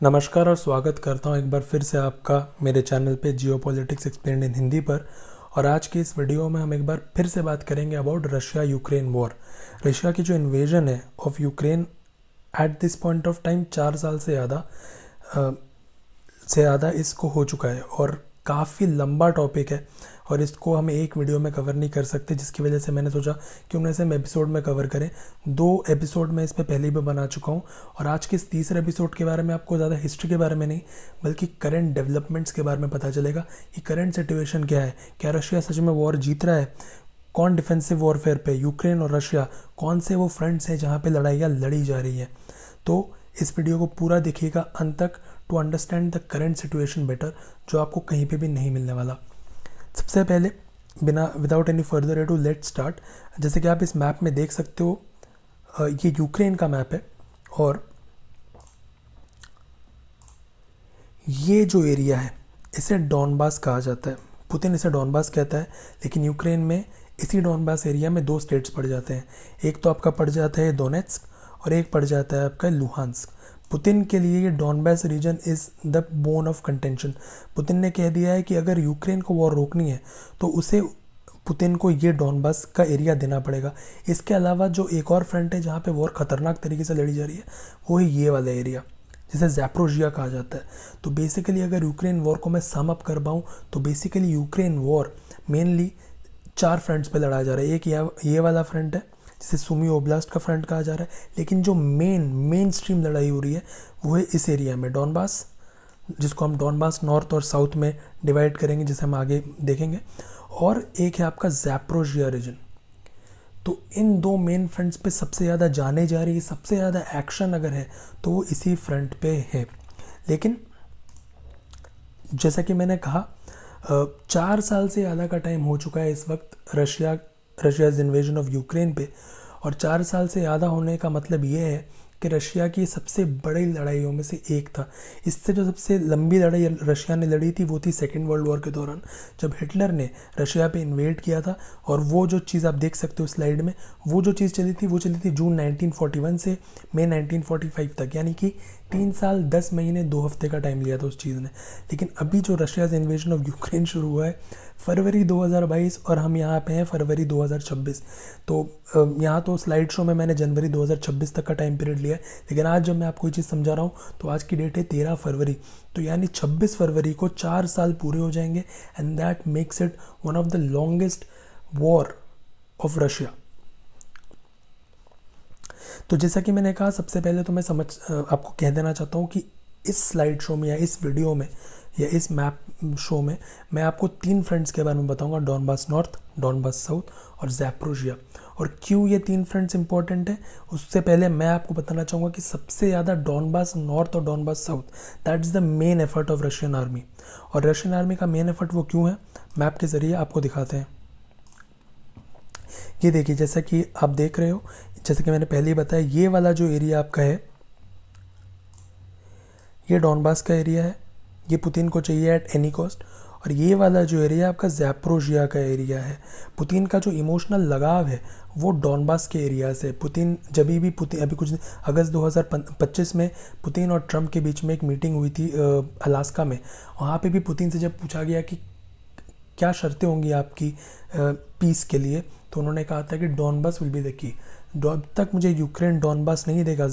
नमस्कार और स्वागत करता हूं एक बार फिर से आपका मेरे चैनल पे जियोपॉलिटिक्स एक्सप्लेन्ड इन हिंदी पर। और आज की इस वीडियो में हम एक बार फिर से बात करेंगे about Russia Ukraine war. Russia की जो इन्वेजन है of Ukraine at this point of time 4 साल से ज़्यादा इसको हो चुका है और काफ़ी लंबा टॉपिक है और इसको हम एक वीडियो में कवर नहीं कर सकते, जिसकी वजह से मैंने सोचा कि उन्हें से हम एपिसोड में कवर करें। 2 एपिसोड में इस पे पहले भी बना चुका हूँ और आज के इस तीसरे एपिसोड के बारे में आपको ज़्यादा हिस्ट्री के बारे में नहीं बल्कि करंट डेवलपमेंट्स के बारे में पता चलेगा कि करंट सिचुएशन क्या है, क्या रशिया सच में वॉर जीत रहा है, कौन डिफेंसिव वॉरफेयर पे यूक्रेन और रशिया कौन से वो फ्रंट्स हैं जहाँ पे लड़ाइयाँ लड़ी जा रही है। तो इस वीडियो को पूरा देखिएगा अंत तक to understand the current situation better, जो आपको कहीं पे भी नहीं मिलने वाला। सबसे पहले without any further edu let start. जैसे कि आप इस मैप में देख सकते हो, ये यूक्रेन का मैप है और ये जो एरिया है इसे डॉनबास कहा जाता है। पुतिन इसे डॉनबास कहता है, लेकिन यूक्रेन में इसी डॉनबास एरिया में 2 स्टेट्स पड़ जाते हैं। एक तो आपका पड़ जाता है डोनेट्स्क और एक पड़ जाता है आपका लुहांस्क। पुतिन के लिए ये Donbas region is the bone of contention. Putin ने कह दिया है कि अगर यूक्रेन को वॉर रोकनी है तो उसे पुतिन को ये डॉनबास का एरिया देना पड़ेगा। इसके अलावा जो एक और फ्रंट है जहाँ पे वॉर खतरनाक तरीके से लड़ी जा रही है वो है ये वाला एरिया, जिसे ज़ैप्रोजिया कहा जाता है। तो बेसिकली अगर यूक्रेन वॉर को मैं सम अप कर पाऊँ तो basically Ukraine war mainly 4 fronts पे लड़ा जा रहा है। एक ये वाला फ्रंट है जिसे सुमी ओब्लास्ट का फ्रंट कहा जा रहा है, लेकिन जो मेन स्ट्रीम लड़ाई हो रही है वो है इस एरिया में डॉनबास, जिसको हम डॉनबास नॉर्थ और साउथ में डिवाइड करेंगे, जिसे हम आगे देखेंगे। और एक है आपका ज़ैप्रोजिया रीजन। तो इन 2 मेन फ्रंट्स पे सबसे ज़्यादा जाने जा रही है, सबसे ज़्यादा एक्शन अगर है तो वो इसी फ्रंट पे है। लेकिन जैसा कि मैंने कहा 4 साल से ज़्यादा का टाइम हो चुका है इस वक्त रशियाज़ इन्वेजन ऑफ यूक्रेन पे। और 4 साल से ज़्यादा होने का मतलब ये है कि रशिया की सबसे बड़ी लड़ाइयों में से एक था। इससे जो सबसे लंबी लड़ाई रशिया ने लड़ी थी वो थी सेकेंड वर्ल्ड वॉर के दौरान, जब हिटलर ने रशिया पे इन्वेड किया था। और वो जो चीज़ आप देख सकते हो स्लाइड में, वो जो चीज़ चली थी वो चली थी जून 1941 से मई 1945 तक, यानी कि 3 साल 10 महीने 2 हफ्ते का टाइम लिया था उस चीज़ ने। लेकिन अभी जो रशियाज़ इन्वेजन ऑफ यूक्रेन शुरू हुआ है फरवरी 2022 और हम यहाँ पे हैं फरवरी 2026। तो यहाँ तो स्लाइड शो में मैंने जनवरी 2026 तक का टाइम पीरियड लिया है, लेकिन आज जब मैं आपको ये चीज़ समझा रहा हूँ तो आज की डेट है 13 फरवरी। तो यानी 26 फरवरी को 4 साल पूरे हो जाएंगे and that makes it one of the longest war of Russia. तो जैसा कि मैंने कहा, सबसे पहले तो मैं आपको कह देना चाहता हूँ कि इस स्लाइड शो में या इस वीडियो में या इस मैप शो में मैं आपको 3 फ्रंट्स के बारे में बताऊंगा, डॉनबास नॉर्थ, डॉनबास साउथ और ज़ैप्रोजिया। और क्यों ये 3 फ्रंट्स इंपॉर्टेंट है उससे पहले मैं आपको बताना चाहूँगा कि सबसे ज़्यादा डॉनबास नॉर्थ और Donbas south that is the main effort of Russian army. और रशियन आर्मी का मेन एफर्ट वो क्यों है, मैप के ज़रिए आपको दिखाते हैं। ये देखिए, जैसा कि आप देख रहे हो, जैसे कि मैंने पहले ही बताया, ये वाला जो एरिया आपका है ये डॉनबास का एरिया है, ये पुतिन को चाहिए एट एनी कॉस्ट। और ये वाला जो एरिया आपका ज़ैप्रोजिया का एरिया है। पुतिन का जो इमोशनल लगाव है वो डॉनबास के एरिया से। पुतिन अभी कुछ अगस्त 2025 में पुतिन और ट्रम्प के बीच में एक मीटिंग हुई थी अलास्का में। वहाँ पे भी पुतिन से जब पूछा गया कि क्या शर्तें होंगी आपकी पीस के लिए, तो उन्होंने कहा था कि Donbas will be the key. जब तक मुझे यूक्रेन डॉनबास नहीं देगा,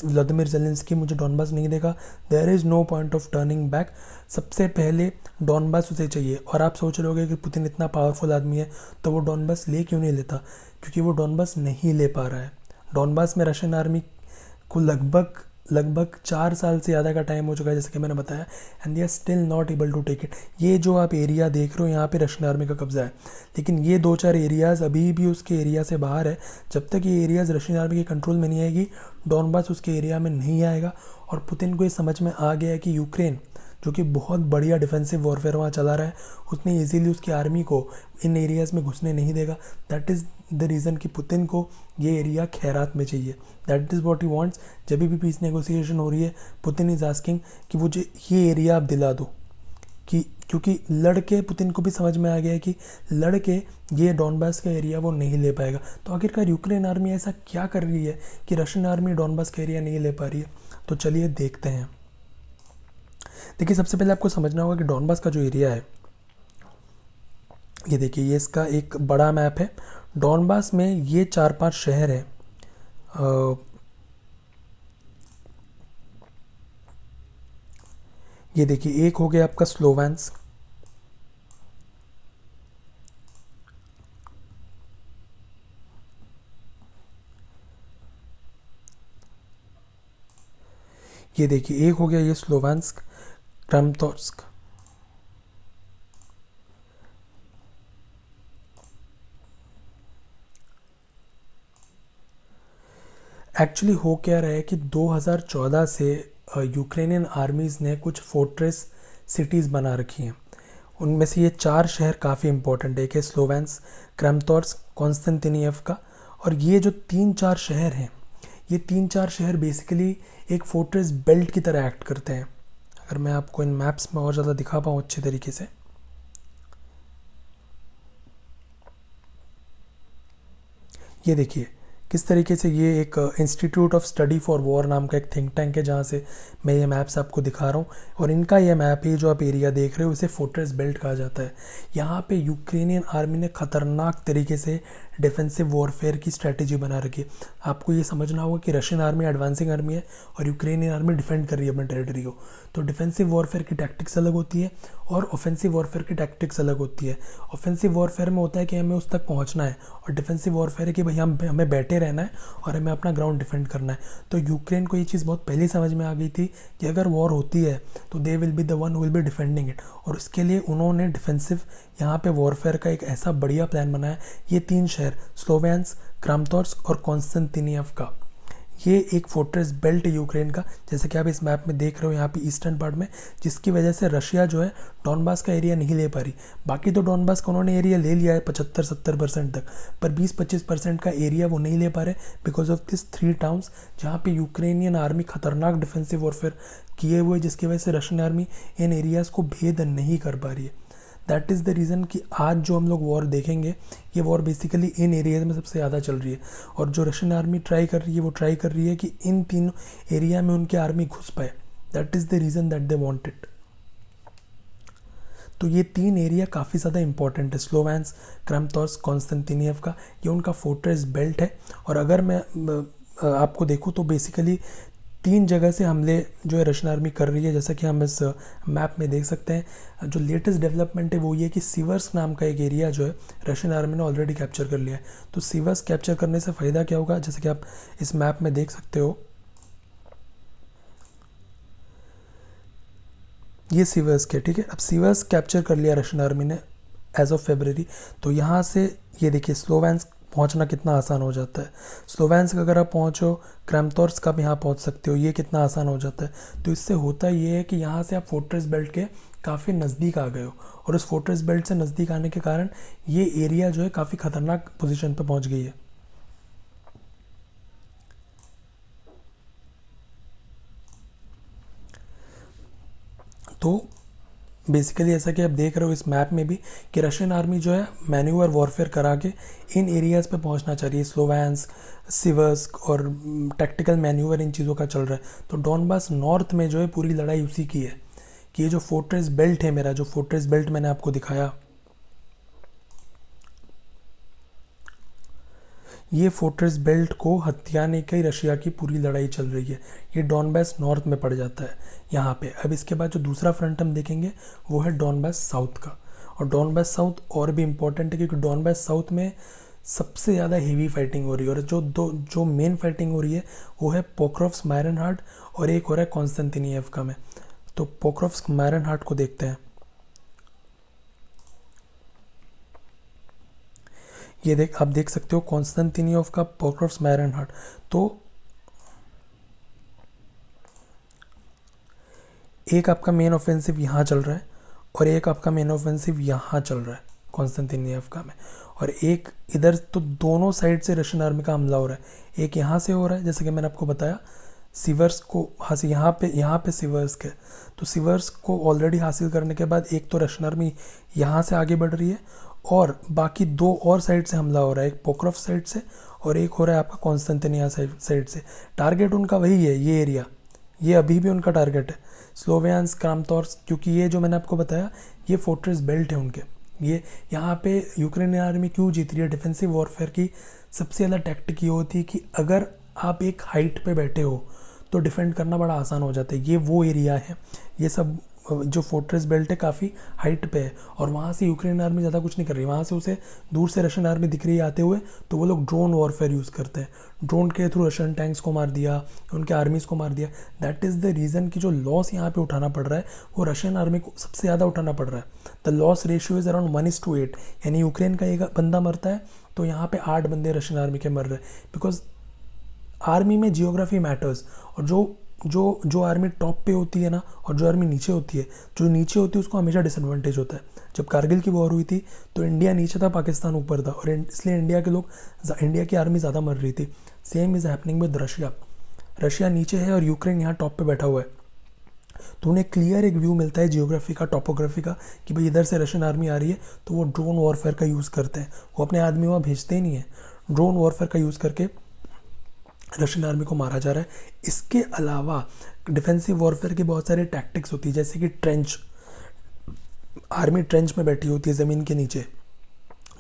व्लादिमीर ज़ेलेंस्की मुझे डॉनबास नहीं देगा, there is no point of turning back. सबसे पहले डॉनबास उसे चाहिए। और आप सोच रहे होगे कि पुतिन इतना पावरफुल आदमी है तो वो डॉनबास ले क्यों नहीं लेता, क्योंकि वो डॉनबास नहीं ले पा रहा है। डॉनबास में रशियन आर्मी को लगभग 4 साल से ज़्यादा का टाइम हो चुका है, जैसे कि मैंने बताया, and they are still not able to take it. ये जो आप एरिया देख रहे हो यहाँ पे रशियन आर्मी का कब्जा है, लेकिन ये 2-4 एरियाज़ अभी भी उसके एरिया से बाहर है। जब तक ये एरियाज़ रशियन आर्मी के कंट्रोल में नहीं आएगी, डॉनबास उसके एरिया में नहीं आएगा। और पुतिन को ये समझ में आ गया है कि यूक्रेन, जो कि बहुत बढ़िया डिफेंसिव वॉरफेयर वहाँ चला रहा है, उतनी इजीली उसकी आर्मी को इन एरियाज़ में घुसने नहीं देगा। दैट इज़ द रीज़न कि पुतिन को ये एरिया खैरात में चाहिए। That is what he wants. जब भी पीस नेगोशिएशन हो रही है, पुतिन इज़ आस्किंग कि मुझे ये एरिया आप दिला दो, कि क्योंकि लड़के पुतिन को भी समझ में आ गया है कि लड़के ये डॉनबास का एरिया वो नहीं ले पाएगा। तो आखिरकार यूक्रेन आर्मी ऐसा क्या कर रही है कि रशियन आर्मी डॉनबास का एरिया नहीं ले पा रही है? तो चलिए देखते हैं। देखिए, सबसे पहले आपको समझना होगा कि डॉनबास का जो एरिया है, ये देखिए, ये इसका एक बड़ा मैप है। डॉनबास में ये 4-5 शहर हैं। ये देखिए, एक हो गया आपका स्लोवेंस्क, ये देखिए एक हो गया ये स्लोवेंस्क, क्रामातोर्स्क। एक्चुअली हो क्या रहा है कि 2014 से यूक्रेनियन आर्मीज़ ने कुछ फोर्ट्रेस सिटीज़ बना रखी हैं। उनमें से ये 4 शहर काफ़ी इंपॉर्टेंट है। एक है स्लोवेंस्क, क्रामातोर्स्क, कॉन्स्टेंटिनियवका। और ये जो 3-4 शहर हैं, ये 3-4 शहर बेसिकली एक फोर्ट्रेस बेल्ट की तरह एक्ट करते हैं। अगर मैं आपको इन मैप्स में और ज़्यादा दिखा पाऊँ अच्छे तरीके से, ये देखिए किस तरीके से ये एक institute of study for war नाम का एक थिंक टैंक है, जहाँ से मैं ये मैप्स आपको दिखा रहा हूँ। और इनका ये मैप है जो आप एरिया देख रहे हो, इसे फोर्ट्रेस बेल्ट कहा जाता है। यहाँ पे यूक्रेनियन आर्मी ने ख़तरनाक तरीके से डिफेंसिव वॉरफेयर की स्ट्रैटेजी बना रखी है। आपको ये समझना होगा कि रशियन आर्मी एडवांसिंग आर्मी है और यूक्रेनियन आर्मी डिफेंड कर रही है अपने टेरिटरी को। तो डिफेंसिव वॉरफेयर की टैक्टिक्स अलग होती है और ऑफेंसिव वॉरफेयर की टैक्टिक्स अलग होती है। ऑफेंसिव वॉरफेयर में होता है कि हमें उस तक पहुँचना है, और डिफेंसिव वॉरफेयर है कि भाई हमें बैठे रहना है और हमें अपना ग्राउंड डिफेंड करना है। तो यूक्रेन को ये चीज़ बहुत पहले समझ में आ गई थी कि अगर वॉर होती है तो दे will be the one who will be defending it, और उसके लिए उन्होंने डिफेंसिव यहाँ पे वॉरफेयर का एक ऐसा बढ़िया प्लान बनाया। ये 3 शहर स्लोवेंस्क, क्रामातोर्स्क और कॉन्स्टेंटिनियवका, ये एक फोर्ट्रेस बेल्ट है यूक्रेन का, जैसे कि आप इस मैप में देख रहे हो यहाँ पे ईस्टर्न पार्ट में, जिसकी वजह से रशिया जो है डॉनबास का एरिया नहीं ले पा रही। बाकी तो डॉनबास का उन्होंने एरिया ले लिया है 75-70% तक, पर 20-25% का एरिया वो नहीं ले पा रहे बिकॉज ऑफ दिस 3 टाउन्स, जहाँ पे यूक्रेनियन आर्मी खतरनाक डिफेंसिव वॉरफेयर किए हुए, जिसकी वजह से रशियन आर्मी इन एरियाज़ को भेद नहीं कर पा रही है। दैट इज़ द रीज़न कि आज जो हम लोग वॉर देखेंगे, ये वॉर बेसिकली इन एरियाज़ में सबसे ज़्यादा चल रही है। और जो रशियन आर्मी ट्राई कर रही है, वो ट्राई कर रही है कि इन तीनों एरिया में उनकी आर्मी घुस पाए। That is the reason that they want it. तो ये 3 एरिया काफ़ी ज़्यादा इंपॉर्टेंट है, स्लोवेंस्क, क्रामातोर्स्क, कॉन्स्टेंटिनियवका, ये उनका फोर्ट्रेस बेल्ट है। और अगर मैं आपको देखूँ तो बेसिकली 3 जगह से हमले जो है रशियन आर्मी कर रही है, जैसा कि हम इस मैप में देख सकते हैं। जो लेटेस्ट डेवलपमेंट है वो ये कि सीवर्स्क नाम का एक एरिया जो है रशियन आर्मी ने ऑलरेडी कैप्चर कर लिया है। तो सीवर्स्क कैप्चर करने से फ़ायदा क्या होगा, जैसे कि आप इस मैप में देख सकते हो, ये सीवर्स्क है, ठीक है। अब सीवर्स्क कैप्चर कर लिया रशियन आर्मी ने एज ऑफ फरवरी। तो यहाँ से ये देखिए स्लोवेंस्क पहुंचना कितना आसान हो जाता है। स्लोवेंस्क अगर आप पहुंचो, क्रामातोर्स्क आप यहाँ पहुंच सकते हो, ये कितना आसान हो जाता है। तो इससे होता ये है कि यहाँ से आप फोर्ट्रेस बेल्ट के काफ़ी नज़दीक आ गए हो, और उस फोर्ट्रेस बेल्ट से नज़दीक आने के कारण ये एरिया जो है काफ़ी ख़तरनाक पोजीशन पर पहुंच गई है। तो बेसिकली ऐसा कि आप देख रहे हो इस मैप में भी कि रशियन आर्मी जो है मैन्यूवर वॉरफेयर करा के इन एरियाज़ पे पहुंचना चाह रही है। स्लोवेंस्क, सीवर्स्क और टैक्टिकल मैन्यूवर इन चीज़ों का चल रहा है। तो डॉनबास नॉर्थ में जो है पूरी लड़ाई उसी की है कि ये जो फोर्ट्रेस बेल्ट है, मेरा जो फोर्ट्रेस बेल्ट मैंने आपको दिखाया, ये फोर्ट्रेस बेल्ट को हथियाने की रशिया की पूरी लड़ाई चल रही है। ये डॉनबास नॉर्थ में पड़ जाता है यहाँ पे। अब इसके बाद जो दूसरा फ्रंट हम देखेंगे वो है डॉनबास साउथ का। और डॉनबास साउथ और भी इम्पोर्टेंट है क्योंकि डॉनबास साउथ में सबसे ज़्यादा हेवी फाइटिंग हो रही है। और जो मेन फाइटिंग हो रही है वो है पोक्रोव्स्क मायरनहाट, और एक हो रहा है कॉन्स्टेंटिनियवका में। तो पोक्रोव्स्क मायरनहाट को देखते हैं। ये आप देख सकते हो कॉन्स्टेंटिनियवका, पोक्रोव्स्क मायरनहाट। तो एक आपका मेन ऑफेंसिव यहाँ चल रहा है और एक आपका मेन ऑफेंसिव यहाँ चल रहा है कॉन्स्टेंटिनियवका में, और एक इधर। तो दोनों साइड से रशियन आर्मी का हमला हो रहा है। एक यहाँ से हो रहा है जैसे कि मैंने आपको बताया सिवर्स को हासिल, यहाँ पे सिवर्स है, तो सिवर्स को ऑलरेडी हासिल करने के बाद एक तो रशियन आर्मी यहाँ से आगे बढ़ रही है और बाकी दो और साइड से हमला हो रहा है, एक पोक्रोव साइड से और एक हो रहा है आपका कॉन्स्टेंटिनिया साइड से। टारगेट उनका वही है, ये एरिया, ये अभी भी उनका टारगेट है, स्लोवियान्स, क्रामतोर्स्क, क्योंकि ये जो मैंने आपको बताया ये फोर्ट्रेस बेल्ट है उनके। ये यहाँ पे यूक्रेनियन आर्मी क्यों जीत रही है? डिफेंसिव वॉरफेयर की सबसे ज़्यादा टैक्टिक ये होती है कि अगर आप एक हाइट पे बैठे हो तो डिफेंड करना बड़ा आसान हो जाता है। ये वो एरिया है, ये सब जो फोर्ट्रेस बेल्ट है काफ़ी हाइट पे है और वहाँ से यूक्रेन आर्मी ज़्यादा कुछ नहीं कर रही। वहाँ से उसे दूर से रशियन आर्मी दिख रही है आते हुए, तो वो लोग ड्रोन वॉरफेयर यूज़ करते हैं, ड्रोन के थ्रू रशियन टैंक्स को मार दिया, उनके आर्मीज़ को मार दिया। दैट इज़ द रीज़न कि जो लॉस यहाँ पे उठाना पड़ रहा है वो रशियन आर्मी को सबसे ज़्यादा उठाना पड़ रहा है। The loss ratio is around 1:8, यानी यूक्रेन का एक बंदा मरता है तो यहाँ पे 8 बंदे रशियन आर्मी के मर रहे हैं। बिकॉज आर्मी में जियोग्राफी मैटर्स, और जो आर्मी टॉप पे होती है ना और जो आर्मी नीचे होती है, जो नीचे होती है उसको हमेशा डिसएडवांटेज होता है। जब कारगिल की वॉर हुई थी तो इंडिया नीचे था, पाकिस्तान ऊपर था, और इसलिए इंडिया की आर्मी ज़्यादा मर रही थी। Same is happening with Russia. Russia नीचे है और यूक्रेन यहाँ टॉप पे बैठा हुआ है, तो उन्हें क्लियर एक व्यू मिलता है जियोग्राफी का, टोपोग्राफी का, कि भाई इधर से रशियन आर्मी आ रही है, तो वो ड्रोन वॉरफेयर का यूज़ करते हैं। वो अपने आदमी वहाँ भेजते ही नहीं है, ड्रोन वॉरफेयर का यूज़ करके रशियन आर्मी को मारा जा रहा है। इसके अलावा डिफेंसिव वॉरफेयर की बहुत सारी टैक्टिक्स होती है, जैसे कि ट्रेंच, आर्मी ट्रेंच में बैठी होती है ज़मीन के नीचे,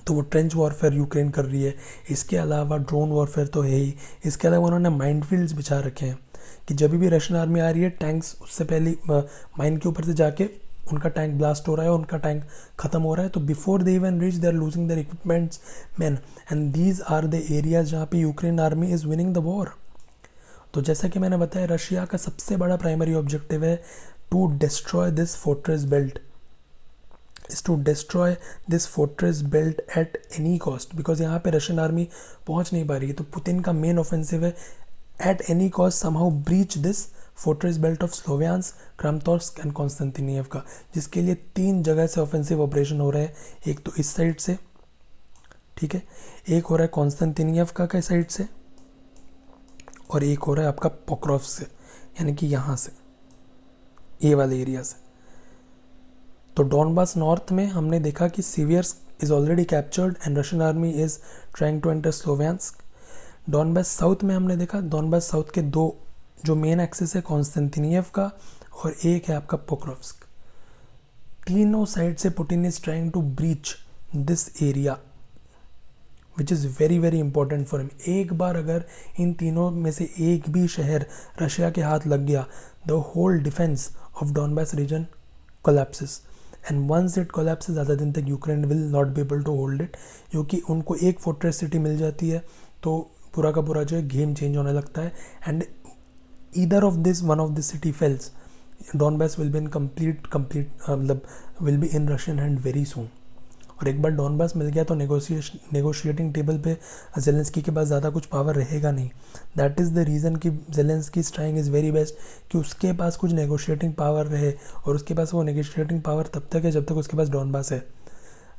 तो वो ट्रेंच वॉरफेयर यूक्रेन कर रही है। इसके अलावा ड्रोन वॉरफेयर तो है ही, इसके अलावा उन्होंने माइंड फील्ड्स बिछा रखे हैं कि जब भी रशियन आर्मी आ रही है, टैंक्स उससे पहले माइन के ऊपर से जाके उनका टैंक ब्लास्ट हो रहा है, उनका टैंक खत्म हो रहा है, तो before they even reach they are losing their equipments, man, and these are the areas जहाँ पे Ukraine army is winning the war. तो जैसा कि मैंने बताया, रशिया का सबसे बड़ा प्राइमरी ऑब्जेक्टिव है to destroy this fortress belt, is to destroy this fortress belt at any cost, because यहाँ पे रशियन आर्मी पहुँच नहीं पा रही है। तो पुतिन का मेन ऑफेंसिव है at any cost somehow breach this fortress belt of Sloviansk, Kramatorsk and Konstantinivka का, जिसके लिए 3 जगह से ऑफेंसिव ऑपरेशन हो रहे हैं। एक तो इस साइड से, ठीक है, एक हो रहा है कॉन्स्टेंटिनियव का साइड से, और एक हो रहा है आपका पोक्रोव से, यानी कि यहाँ से, ये वाले एरिया से। तो डॉनबास नॉर्थ में हमने देखा कि Siversk is already captured and Russian army is trying to enter Sloviansk. Donbas south में हमने देखा, डॉनबास साउथ के 2 जो मेन एक्सेस है, कॉन्स्टेंटिनियव का और एक है आपका पोक्रोव्स्क। तीनों साइड से Putin is trying to breach this area which is very very important for him. एक बार अगर इन तीनों में से एक भी शहर रशिया के हाथ लग गया, the whole defence of Donbas region collapses, and once it collapses, ज़्यादा दिन तक Ukraine will not be able to hold it, क्योंकि उनको एक फोर्ट्रेस सिटी मिल जाती है तो पूरा का पूरा जो है गेम चेंज होने लगता है। And either of this, one of this city fails, Donbas will be in मतलब will be in Russian hand very soon. और एक बार डॉनबास मिल गया तो नेगोशिएटिंग टेबल पे जेलेंस्की के पास ज़्यादा कुछ पावर रहेगा नहीं। दैट इज़ द रीज़न कि Zelensky trying is very best कि उसके पास कुछ नेगोशिएटिंग पावर रहे, और उसके पास वो नेगोशिएटिंग पावर तब तक है जब तक उसके पास डॉनबास है।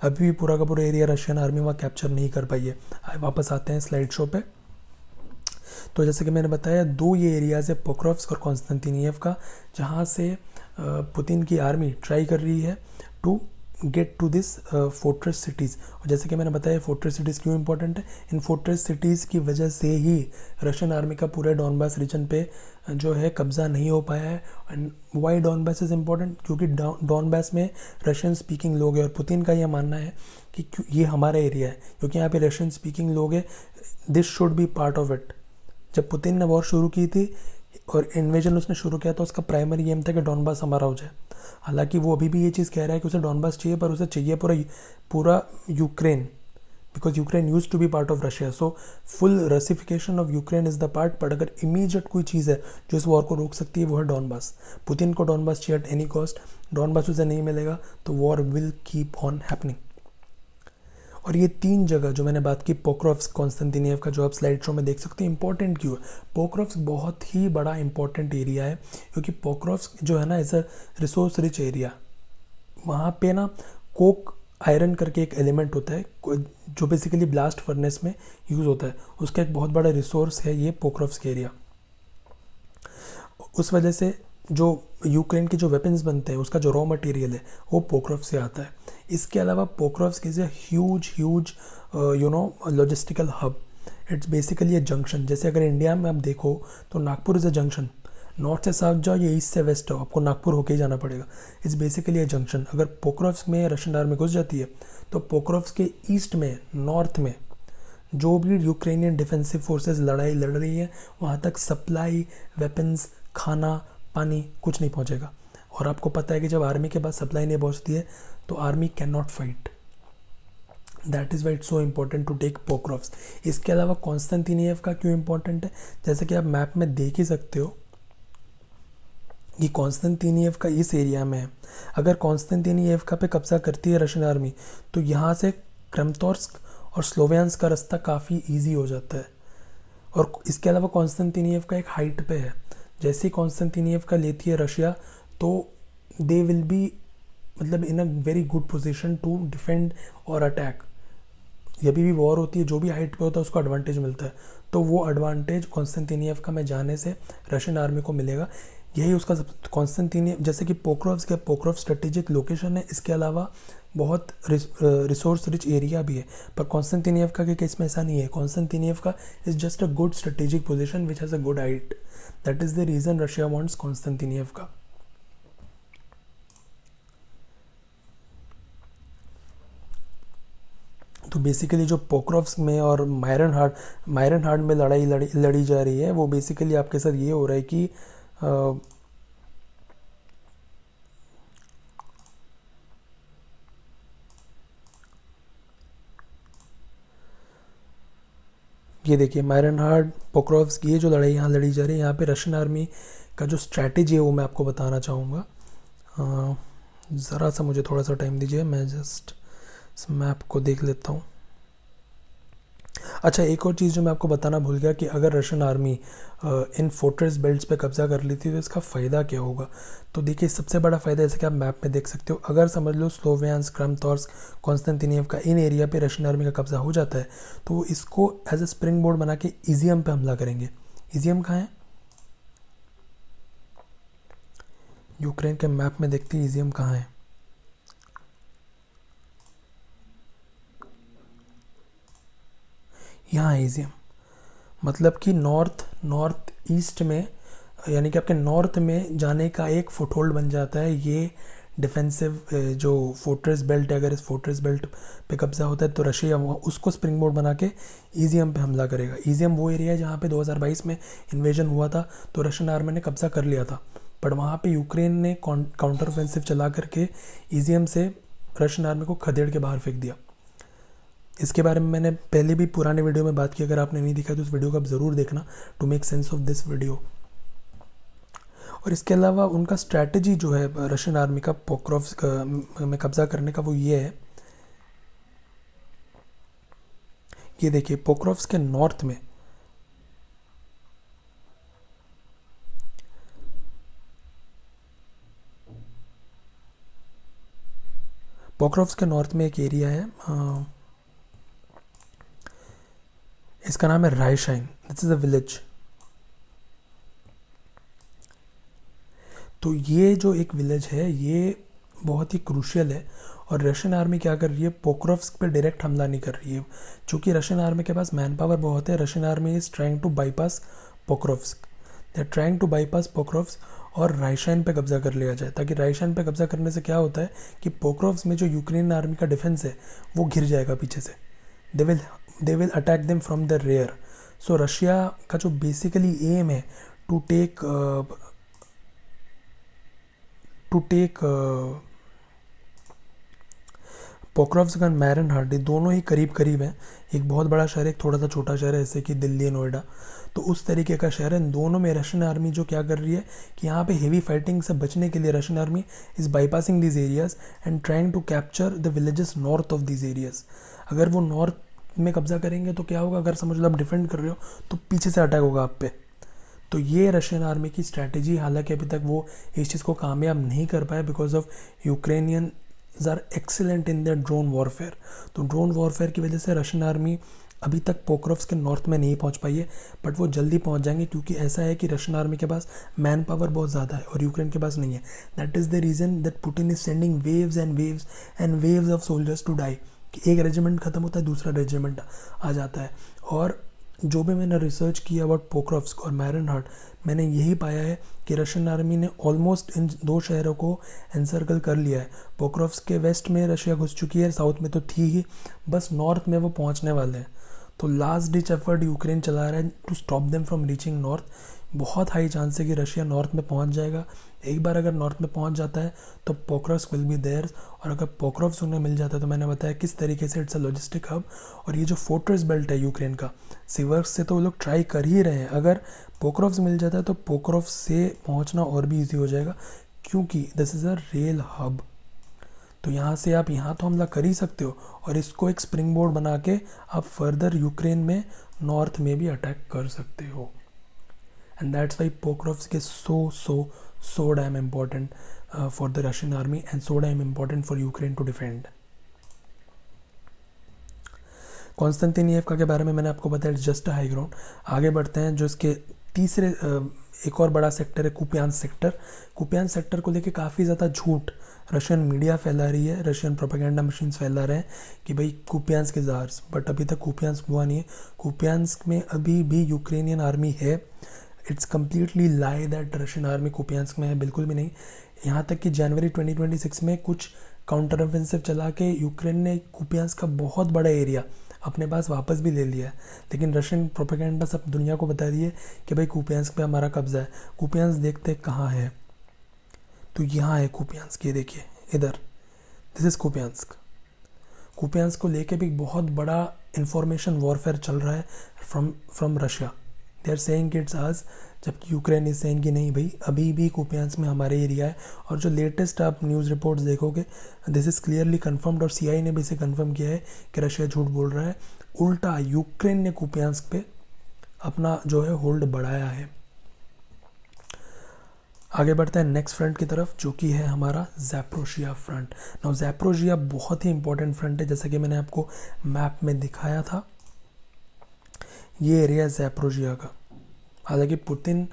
अभी भी पूरा का पूरा एरिया रशियन आर्मी वहाँ कैप्चर नहीं कर पाई है। वापस आते हैं स्लाइड शो पे। तो जैसे कि मैंने बताया, 2 ये एरियाज़ है, पोक्रोव्स्क और कॉन्स्टेंटिनियव का, जहाँ से पुतिन की आर्मी ट्राई कर रही है to get to this fortress cities. और जैसे कि मैंने बताया, फोर्ट्रेस सिटीज़ क्यों इंपॉर्टेंट है, इन फोर्ट्रेस सिटीज़ की वजह से ही रशियन आर्मी का पूरे डॉनबास रीजन पे जो है कब्ज़ा नहीं हो पाया है। And why Donbas is important, क्योंकि डॉनबास में रशियन स्पीकिंग लोग हैं, और पुतिन का यह मानना है कि ये हमारा एरिया है, क्योंकि यहाँ पे रशियन स्पीकिंग लोग हैं, this should be part of it. जब पुतिन ने वॉर शुरू की थी और इन्वेजन उसने शुरू किया, तो उसका प्राइमरी एम था कि डॉनबास हमारा हो जाए। हालांकि वो अभी भी ये चीज़ कह रहा है कि उसे डॉनबास चाहिए, पर उसे चाहिए पूरा Ukraine, because Ukraine use to be part of Russia. So full Russification of Ukraine is the part. But अगर इमीडिएट कोई चीज़ है जो इस वॉर को रोक सकती है, वो है डॉनबास। पुतिन को डॉनबास चाहिए एट एनी कॉस्ट, डॉनबास उसे नहीं मिलेगा तो war will keep on happening. और ये 3 जगह जो मैंने बात की, पोक्रोव्स्क, कॉन्स्टेंटिनियव का, जो आप स्लाइड शो में देख सकते हैं, इंपॉर्टेंट क्यों है? पोक्रोव्स्क बहुत ही बड़ा इंपॉर्टेंट एरिया है, क्योंकि पोक्रोव्स्क जो है ना, is a resource rich area. वहाँ पे ना कोक आयरन करके एक एलिमेंट होता है जो बेसिकली ब्लास्ट फर्नेस में यूज़ होता है, उसका एक बहुत बड़ा रिसोर्स है ये पोक्रोव्स्क एरिया। उस वजह से जो यूक्रेन के जो वेपन्स बनते हैं उसका जो रॉ मटेरियल है वो पोक्रोव्स्क से आता है। इसके अलावा Pokrovsk is a huge logistical hub. It's basically a junction. जैसे अगर इंडिया में आप देखो तो Nagpur is a junction. North से साउथ जाओ या ईस्ट से वेस्ट जाओ, आपको नागपुर होके ही जाना पड़ेगा। It's basically a junction. अगर पोक्रोव्स्क में रशियन आर्मी घुस जाती है तो पोक्रोव्स्क के ईस्ट में, नॉर्थ में जो भी यूक्रेनियन डिफेंसिव फोर्सेस लड़ाई लड़ रही है वहाँ तक सप्लाई, वेपन्स, खाना, पानी कुछ नहीं पहुँचेगा। और आपको पता है कि जब आर्मी के पास सप्लाई नहीं पहुँचती है तो army can not fight. That is why it's so important to take Pokrovsk. इसके अलावा कॉन्स्टेंटिनियव का क्यों इम्पोर्टेंट है, जैसे कि आप मैप में देख ही सकते हो कि कॉन्स्टेंटिनियव का इस एरिया में है। अगर कॉन्स्टेंटिनियव का पे कब्जा करती है रशियन आर्मी तो यहाँ से क्रेमतोर्स्क और स्लोवियांस्क का रास्ता काफ़ी ईजी हो जाता है। और इसके अलावा कॉन्स्टेंटिनियव का एक हाइट पे है। जैसे ही कॉन्स्टेंटिनियव का लेती है रशिया तो दे विल बी मतलब in a very good position to defend और अटैक। जब भी वॉर होती है जो भी हाइट पे होता है उसको एडवांटेज मिलता है, तो वो एडवांटेज कॉन्स्टेंटिनियव का में जाने से रशियन आर्मी को मिलेगा। यही उसका कॉन्स्टेंटिनियव, जैसे कि पोक्रोव्स्क स्ट्रेटेजिक लोकेशन है, इसके अलावा बहुत रिसोर्स रिच एरिया भी है। पर कॉन्स्टेंटिनियव का के केस में ऐसा नहीं है। कॉन्स्टेंटिनियव का is just a good strategic position which has a good height. That is the reason Russia wants Konstantinivka का। तो बेसिकली जो पोक्रोव्स्क में और मायरन हार्ड में लड़ाई लड़ी जा रही है वो बेसिकली आपके साथ ये हो रहा है कि ये देखिए मायरन हार्ड, पोक्रोव्स्क, ये जो लड़ाई यहाँ लड़ी जा रही है, यहाँ पे रशियन आर्मी का जो स्ट्रैटेजी है वो मैं आपको बताना चाहूँगा। ज़रा सा मुझे थोड़ा सा टाइम दीजिए, मैं जस्ट इस मैप को देख लेता हूँ। अच्छा, एक और चीज़ जो मैं आपको बताना भूल गया कि अगर रशियन आर्मी इन फोर्ट्रेस बेल्ट्स पे कब्जा कर लेती है तो इसका फ़ायदा क्या होगा। तो देखिए सबसे बड़ा फ़ायदा, जैसे कि आप मैप में देख सकते हो, अगर समझ लो स्लोवियांस्क, क्रामतोर्स्क, कॉन्स्टेंटिनियव का इन एरिया पे रशियन आर्मी का कब्जा हो जाता है तो वो इसको एज ए स्प्रिंग बोर्ड बना के इजियम पे हमला करेंगे। इजियम कहाँ है, यूक्रेन के मैप में देखते हैं इजियम कहाँ है। यहाँ है इजियम। मतलब कि नॉर्थ ईस्ट में, यानी कि आपके नॉर्थ में जाने का एक फुटहोल्ड बन जाता है ये डिफेंसिव जो फोर्ट्रेस बेल्ट है। अगर इस फोर्ट्रेस बेल्ट पे कब्जा होता है तो रशिया उसको स्प्रिंग बोर्ड बना के इजियम पे हमला करेगा। इजियम वो एरिया है जहाँ पे 2022 में इन्वेजन हुआ था तो रशियन आर्मी ने कब्जा कर लिया था, बट वहाँ पे यूक्रेन ने काउंटर ऑफेंसिव चला करके इजियम से रशियन आर्मी को खदेड़ के बाहर फेंक दिया। इसके बारे में मैंने पहले भी पुराने वीडियो में बात की, अगर आपने नहीं देखा तो उस वीडियो को आप ज़रूर देखना to make sense of this video. और इसके अलावा उनका स्ट्रैटेजी जो है रशियन आर्मी का पोक्रोव्स्क में कब्जा करने का, वो ये है, ये देखिए पोक्रोव्स्क के नॉर्थ में एक एरिया है, इसका नाम है Raishyne. This is a village. तो ये जो एक विलेज है ये बहुत ही क्रूशियल है और रशियन आर्मी क्या कर रही है, पोक्रोव्स्क पे डायरेक्ट हमला नहीं कर रही है। चूँकि रशियन आर्मी के पास मैन पावर बहुत है, Russian army is trying to bypass Pokrovsk. They are trying to bypass Pokrovsk और रायशाइन पे कब्जा कर लिया जाए, ताकि रायशाइन पे कब्जा करने से क्या होता है कि पोक्रोव्स्क में जो यूक्रेन आर्मी का डिफेंस है वो घिर जाएगा पीछे से। They will attack them from the rear. So Russia का जो बेसिकली एम है to take Pokrovsk and Myrnohrad, दोनों ही करीब करीब हैं। एक बहुत बड़ा शहर है, एक थोड़ा सा छोटा शहर है, जैसे कि दिल्ली, नोएडा, तो उस तरीके का शहर है। इन दोनों में रशियन आर्मी जो क्या कर रही है कि यहाँ पे हेवी फाइटिंग से बचने के लिए Russian army is bypassing these areas and trying to capture the villages north of these areas. अगर वो नॉर्थ में कब्जा करेंगे तो क्या होगा, अगर समझ लो आप डिफेंड कर रहे हो तो पीछे से अटैक होगा आप पे। तो ये रशियन आर्मी की स्ट्रैटेजी, हालांकि अभी तक वो इस चीज़ को कामयाब नहीं कर पाए because of Ukrainians are excellent in the drone warfare. तो ड्रोन वॉरफेयर की वजह से रशियन आर्मी अभी तक पोक्रोव्स्क के नॉर्थ में नहीं पहुंच पाई है, बट वो जल्दी पहुंच जाएंगे क्योंकि ऐसा है कि रशियन आर्मी के पास मैन पावर बहुत ज़्यादा है और यूक्रेन के पास नहीं है. That is the reason that Putin is sending waves and waves and waves of soldiers to die. कि एक रेजिमेंट खत्म होता है, दूसरा रेजिमेंट आ जाता है. और जो भी मैंने रिसर्च किया अबाउट पोक्रोव्स्क और मैरनहार्ट, मैंने यही पाया है कि रशियन आर्मी ने ऑलमोस्ट इन 2 शहरों को एनसर्कल कर लिया है. पोक्रोव्स्क के वेस्ट में रशिया घुस चुकी है, साउथ में तो थी ही, बस नॉर्थ में वो पहुंचने वाले हैं. तो लास्ट डिच एफर्ट यूक्रेन चला रहा है to stop them from reaching north. बहुत हाई चांस है कि रशिया नॉर्थ में पहुंच जाएगा. एक बार अगर नॉर्थ में पहुंच जाता है तो पोक्रोव्स्क विल बी देयर. और अगर पोक्रोव्स्क उन्हें मिल जाता है तो मैंने बताया किस तरीके से इट्स अ लॉजिस्टिक हब. और ये जो फोर्ट्रेस बेल्ट है यूक्रेन का, सीवर्स से तो वो लोग ट्राई कर ही रहे हैं. अगर पोक्रोव्स्क मिल जाता है तो पोक्रोव्स्क से पहुंचना और भी ईजी हो जाएगा क्योंकि this is a rail hub. तो यहाँ से आप यहाँ तो हमला कर ही सकते हो और इसको एक स्प्रिंग बोर्ड बना के आप फर्दर यूक्रेन में नॉर्थ में भी अटैक कर सकते हो. And that's why Pokrovsk is so damn important for the Russian army and so damn important for Ukraine to defend. कॉन्स्टेंटिनिएवका के बारे में मैंने आपको बताया जस्ट हाई ग्राउंड. आगे बढ़ते हैं. जो इसके तीसरे एक और बड़ा सेक्टर है कुपियांस्क सेक्टर. कुपियांस्क सेक्टर को लेके काफ़ी ज़्यादा झूठ रशियन मीडिया फैला रही है, रशियन प्रोपेगेंडा मशीन्स फैला रहे हैं कि भाई कुपियांस्क इज आर्स. बट अभी तक कुपियांस्क हुआ नहीं है. कुपियांस्क में अभी भी यूक्रेनियन आर्मी है. It's completely lie that Russian army Kupiansk में है, बिल्कुल भी नहीं. यहाँ तक कि जनवरी 2026 में कुछ काउंटर ऑफेंसिव चला के यूक्रेन ने कुपियांस्क का बहुत बड़ा एरिया अपने पास वापस भी ले लिया है. लेकिन रशियन प्रोपेगेंडा सब दुनिया को बता दिए कि भाई कुपियांस्क पे हमारा कब्जा है. कुपियांस्क देखते कहाँ है, तो यहाँ है कुपियांस्क. ये देखिए इधर, दिस इज़ कुपियांस्क. कुपियांस्क को लेके भी बहुत बड़ा इंफॉर्मेशन वॉरफेयर चल रहा है from Russia. They are saying कि इट्स आस, जबकि यूक्रेन इज सेइंग कि नहीं भाई अभी भी कुपियांस्क में हमारे एरिया है. और जो लेटेस्ट आप न्यूज़ रिपोर्ट्स देखोगे दिस इज़ क्लियरली कन्फर्म्ड और सीआई ने भी इसे कन्फर्म किया है कि रशिया झूठ बोल रहा है. उल्टा यूक्रेन ने कुपियांस्क पे अपना जो है होल्ड बढ़ाया है. आगे बढ़ते हैं नेक्स्ट फ्रंट की तरफ जो कि है हमारा ज़ैपोरिज़िया फ्रंट. नाउ ज़ैपोरिज़िया बहुत ही इंपॉर्टेंट फ्रंट है, जैसा कि मैंने आपको मैप में दिखाया था. ये एरिया ज़ैपोरिज़िया का. हालांकि पुतिन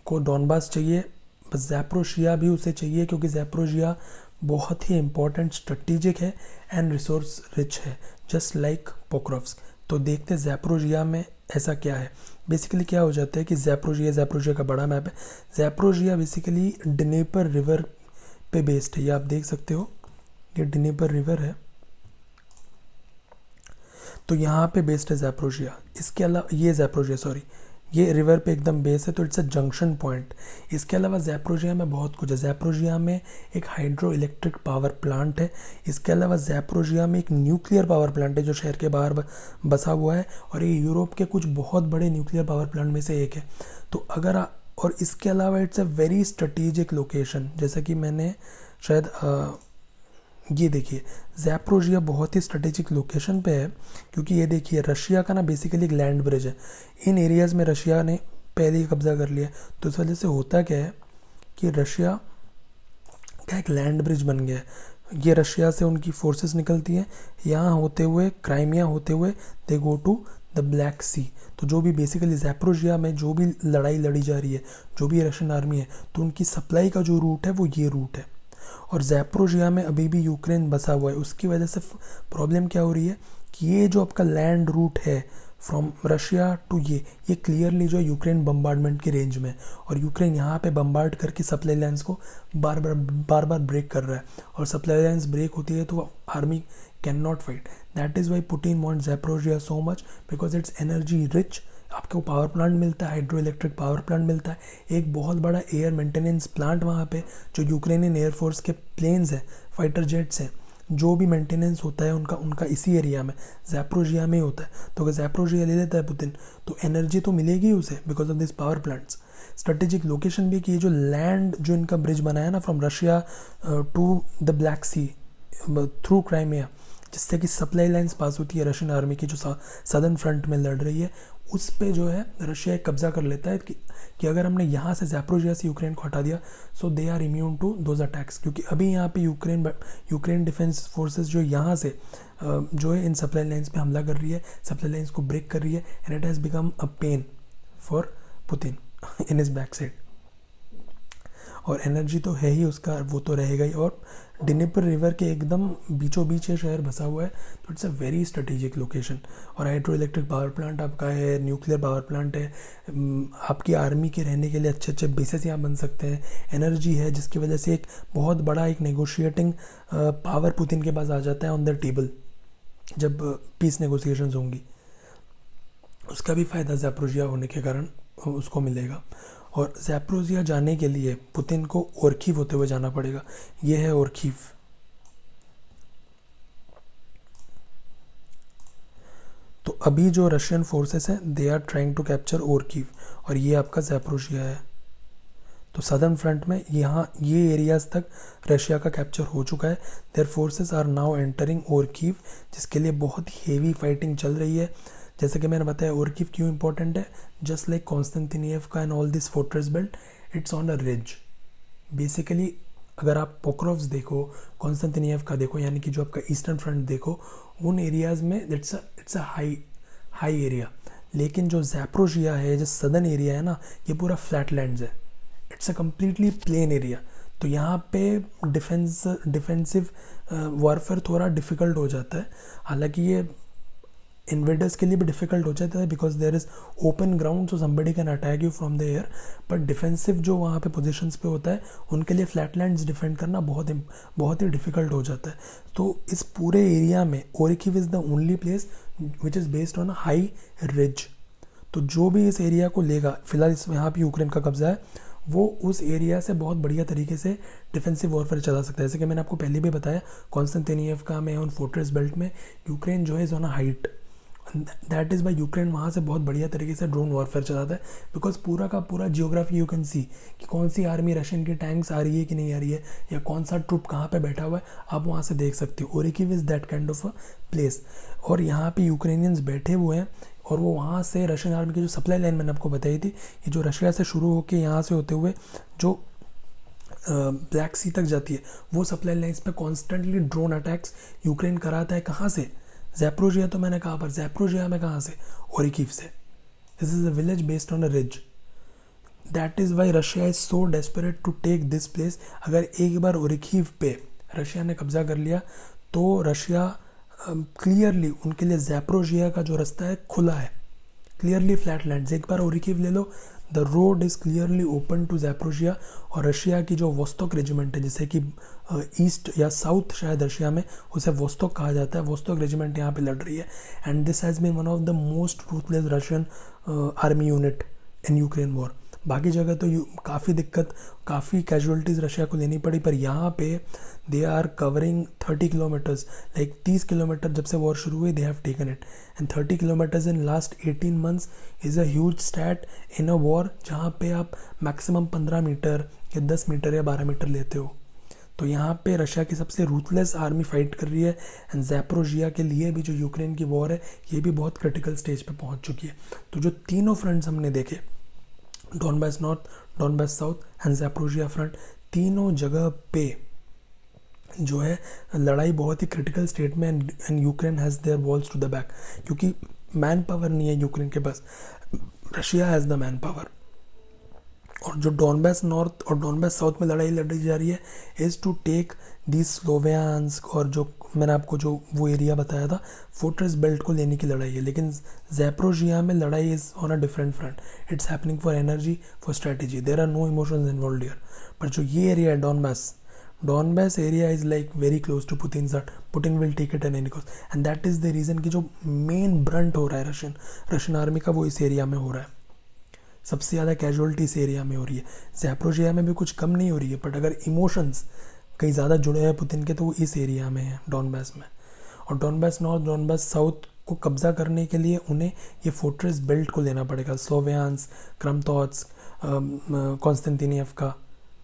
को डॉनबास चाहिए, बस ज़ैपोरिज़िया भी उसे चाहिए क्योंकि ज़ैपोरिज़िया बहुत ही इंपॉर्टेंट, स्ट्रेटेजिक है एंड रिसोर्स रिच है, जस्ट लाइक पोक्रोव्स्क. तो देखते ज़ैपोरिज़िया में ऐसा क्या है. बेसिकली क्या हो जाता है कि ज़ैपोरिज़िया का बड़ा मैप है. ज़ैपोरिज़िया बेसिकली डिनेपर रिवर पे बेस्ड है. ये आप देख सकते हो, ये डिनेपर रिवर है तो यहाँ पे बेस्ड है ज़ैपोरिज़िया. इसके अलावा ये ज़ैपोरिज़िया ये रिवर पे एकदम बेस है, तो इट्स अ जंक्शन पॉइंट. इसके अलावा ज़ैपोरिज़िया में बहुत कुछ है. ज़ैपोरिज़िया में एक हाइड्रो इलेक्ट्रिक पावर प्लांट है. इसके अलावा ज़ैपोरिज़िया में एक न्यूक्लियर पावर प्लांट है जो शहर के बाहर बसा हुआ है और ये यूरोप के कुछ बहुत बड़े न्यूक्लियर पावर प्लांट में से एक है. तो अगर और इसके अलावा it's a very strategic location. जैसा कि मैंने शायद ये देखिए ज़ैपोरिज़िया बहुत ही स्ट्रेटेजिक लोकेशन पे है क्योंकि ये देखिए रशिया का ना बेसिकली एक लैंड ब्रिज है. इन एरियाज़ में रशिया ने पहले ही कब्जा कर लिया. तो इस वजह से होता क्या है कि रशिया का एक लैंड ब्रिज बन गया है. ये रशिया से उनकी फोर्सेस निकलती हैं, यहाँ होते हुए क्राइमिया होते हुए दे गो टू द ब्लैक सी. तो जो भी बेसिकली ज़ैपोरिज़िया में जो भी लड़ाई लड़ी जा रही है, जो भी रशियन आर्मी है, तो उनकी सप्लाई का जो रूट है वो ये रूट है. और ज़ैपोरिज़िया में अभी भी यूक्रेन बसा हुआ है. उसकी वजह से प्रॉब्लम क्या हो रही है कि ये जो आपका लैंड रूट है फ्रॉम रशिया टू ये क्लियरली जो है यूक्रेन बम्बार्डमेंट की रेंज में. और यूक्रेन यहाँ पे बम्बार्ड करके सप्लाई लाइन्स को बार बार ब्रेक कर रहा है. और सप्लाई लाइन्स ब्रेक होती है तो army can not fight. That is Y Putin want Zaporizhzhia so much because it's energy rich. आपको पावर प्लांट मिलता है, हाइड्रो इलेक्ट्रिक पावर प्लांट मिलता है, एक बहुत बड़ा एयर मेंटेनेंस प्लांट वहाँ पे जो यूक्रेनियन एयरफोर्स के प्लेन्स हैं, फाइटर जेट्स हैं, जो भी मेंटेनेंस होता है उनका इसी एरिया में ज़ैपोरिज़िया में ही होता है. तो अगर ज़ैपोरिज़िया ले लेता है पुतिन तो एनर्जी तो मिलेगी उसे because of this power plants. Strategic location भी कि ये जो लैंड जो इनका ब्रिज बनाया ना from Russia to the Black Sea through Crimea, जिससे कि सप्लाई लाइन्स पास होती है रशियन आर्मी की जो सदर्न फ्रंट में लड़ रही है, उस पे जो है रशिया एक कब्जा कर लेता है कि अगर हमने यहाँ से ज़ैपोरिज़िया से यूक्रेन को हटा दिया, so they are immune to those attacks. क्योंकि अभी यहाँ पे यूक्रेन डिफेंस फोर्सेस जो यहाँ से जो है इन सप्लाई लाइन्स पे हमला कर रही है, सप्लाई लाइन्स को ब्रेक कर रही है, and it has become a pain for Putin in his back side. और एनर्जी तो है ही उसका, वो तो रहेगा ही। और डिनिपर रिवर के एकदम बीचों बीच ये शहर बसा हुआ है, तो it's a very strategic location. और हाइड्रो इलेक्ट्रिक पावर प्लांट आपका है, न्यूक्लियर पावर प्लांट है, आपकी आर्मी के रहने के लिए अच्छे अच्छे बेसेस यहाँ बन सकते हैं, एनर्जी है, जिसकी वजह से एक बहुत बड़ा एक नेगोशिएटिंग पावर पुतिन के पास आ जाता है ऑन द टेबल जब पीस नेगोशिएशंस होंगी। उसका भी फ़ायदा ज़ैपोरिज़िया होने के कारण उसको मिलेगा। और ज़ैपोरिज़िया जाने के लिए पुतिन को ओर्खीव होते हुए जाना पड़ेगा। ये है ओर्खीव। तो अभी जो रशियन फोर्सेस हैं they are trying to capture Orikhiv, और ये आपका ज़ैपोरिज़िया है। तो सदर्न फ्रंट में यहाँ ये एरियाज़ तक रशिया का कैप्चर हो चुका है। Their forces are now entering Orikhiv, जिसके लिए बहुत हेवी फाइटिंग चल रही है। जैसे कि मैंने बताया ओर्खीव क्यों इंपॉर्टेंट है, just like Konstantinivka and all this fortress belt, it's on a ridge. Basically अगर आप पोक्रोव्स देखो, कॉन्स्टेंटिनियव का देखो, यानी कि जो आपका ईस्टर्न फ्रंट देखो, उन एरियाज़ में इट्स अ हाई एरिया। लेकिन जो ज़ैपोरिज़िया है, जो सदर्न एरिया है ना, ये पूरा फ्लैट लैंड्स है, it's a completely plain area. तो यहाँ पे डिफेंसिव वॉरफेयर थोड़ा डिफ़िकल्ट हो जाता है। हालांकि ये इन्वेडर्स के लिए भी डिफ़िकल्ट हो जाता है because there is open ground, so somebody can attack you from the air. But defensive जो वहाँ पे पोजीशंस पे होता है, उनके लिए फ्लैटलैंड्स डिफेंड करना बहुत ही डिफ़िकल्ट हो जाता है। तो इस पूरे एरिया में Orikhiv is the only place which is based on a high ridge. तो जो भी इस एरिया को लेगा, फिलहाल इस यहाँ पे यूक्रेन का कब्जा है, वो उस एरिया से बहुत बढ़िया तरीके से डिफेंसिव वॉरफेयर चला सकता है। जैसे कि मैंने आपको पहले भी बताया, कॉन्स्टेंटिनियव का में उन फोर्ट्रेस बेल्ट में यूक्रेन जो है is on a height, that is Y Ukraine वहाँ से बहुत बढ़िया तरीके से ड्रोन वॉरफेयर चलाता है। बिकॉज पूरा का पूरा जियोग्राफी यू कैन सी कि कौन सी आर्मी रशियन की टैंक्स आ रही है कि नहीं आ रही है, या कौन सा ट्रुप कहाँ पे बैठा हुआ है, आप वहाँ से देख सकते हो। Orikhiv is that kind of a place. और यहाँ पे यूक्रेनियंस बैठे हुए हैं, और वो वहाँ से रशियन आर्मी की जो सप्लाई लाइन मैंने आपको बताई थी, ये जो रशिया से शुरू होकर यहाँ से होते हुए जो ब्लैक सी तक जाती है, वो सप्लाई लाइन्स पे कॉन्स्टेंटली ड्रोन अटैक्स यूक्रेन कराता है। कहाँ से? ज़ैपोरिज़िया तो मैंने कहा, पर ज़ैपोरिज़िया में कहाँ से? ओर्खीव से। This is a village based on a ridge. That is why Russia is so desperate to take this place. अगर एक बार ओर्खीव पे रशिया ने कब्जा कर लिया, तो रशिया क्लियरली उनके लिए ज़ैपोरिज़िया का जो रास्ता है खुला है, क्लियरली फ्लैट लैंड्स। एक बार ओर्खीव ले लो, the road is clearly open to Zaporizhzhia. और रशिया की जो वोस्तोक रेजिमेंट है, जैसे कि ईस्ट या साउथ शायद रशिया में उसे वोस्तोक कहा जाता है, वोस्तोक रेजिमेंट यहाँ पे लड़ रही है। And this has been one of the most ruthless Russian army unit in Ukraine war. बाकी जगह तो काफ़ी दिक्कत, काफ़ी कैजुअलिटीज़ रशिया को लेनी पड़ी, पर यहाँ पे they are covering 30 kilometres, like 30 kilometre जब से वॉर शुरू हुई they have taken it. And 30 kilometres in last 18 months is a huge stat in a war, जहाँ पे आप मैक्सिमम 15 मीटर या 10 मीटर या 12 मीटर लेते हो। तो यहाँ पे रशिया की सबसे रूथलेस आर्मी फाइट कर रही है। एंड ज़ैपोरिज़िया के लिए भी जो यूक्रेन की वॉर है, ये भी बहुत क्रिटिकल स्टेज पे पहुँच चुकी है। तो जो तीनों फ्रंट्स हमने देखे, Donbas north, Donbas south and Zaporizhzhia front, तीनों जगह पे जो है लड़ाई बहुत ही क्रिटिकल स्टेट में। And Ukraine has their walls to the back, क्योंकि मैन पावर नहीं है यूक्रेन के पास, Russia has the man power. और जो डॉनबास नॉर्थ और डॉनबास साउथ में लड़ाई लड़ी जा रही है is to take these Sloviansk, और जो मैंने आपको जो वो एरिया बताया था फोर्ट्रेस बेल्ट को लेने की लड़ाई है। लेकिन ज़ैपोरिज़िया में लड़ाई is on a different front, it's happening for energy, for strategy, there are no emotions involved here. पर जो ये एरिया है Donbas area is like very close to Putin heart. Putin will take it at any cost, and that is the reason कि जो main Brunt हो रहा है Russian army का, वो इस एरिया में हो रहा है। सबसे ज़्यादा कैजुअलिटी इस एरिया में हो रही है। ज़ैपोरिज़िया में भी कुछ कम नहीं हो रही है, बट अगर इमोशंस कहीं ज़्यादा जुड़े हैं पुतिन के, तो वो इस एरिया में है, डॉनबास में। और डॉनबास नॉर्थ, डॉनबास साउथ को कब्जा करने के लिए उन्हें ये फोर्ट्रेस बेल्ट को लेना पड़ेगा, स्लोवियान्स, क्रामतोत्स्क, कॉन्स्टेंटिनियव का।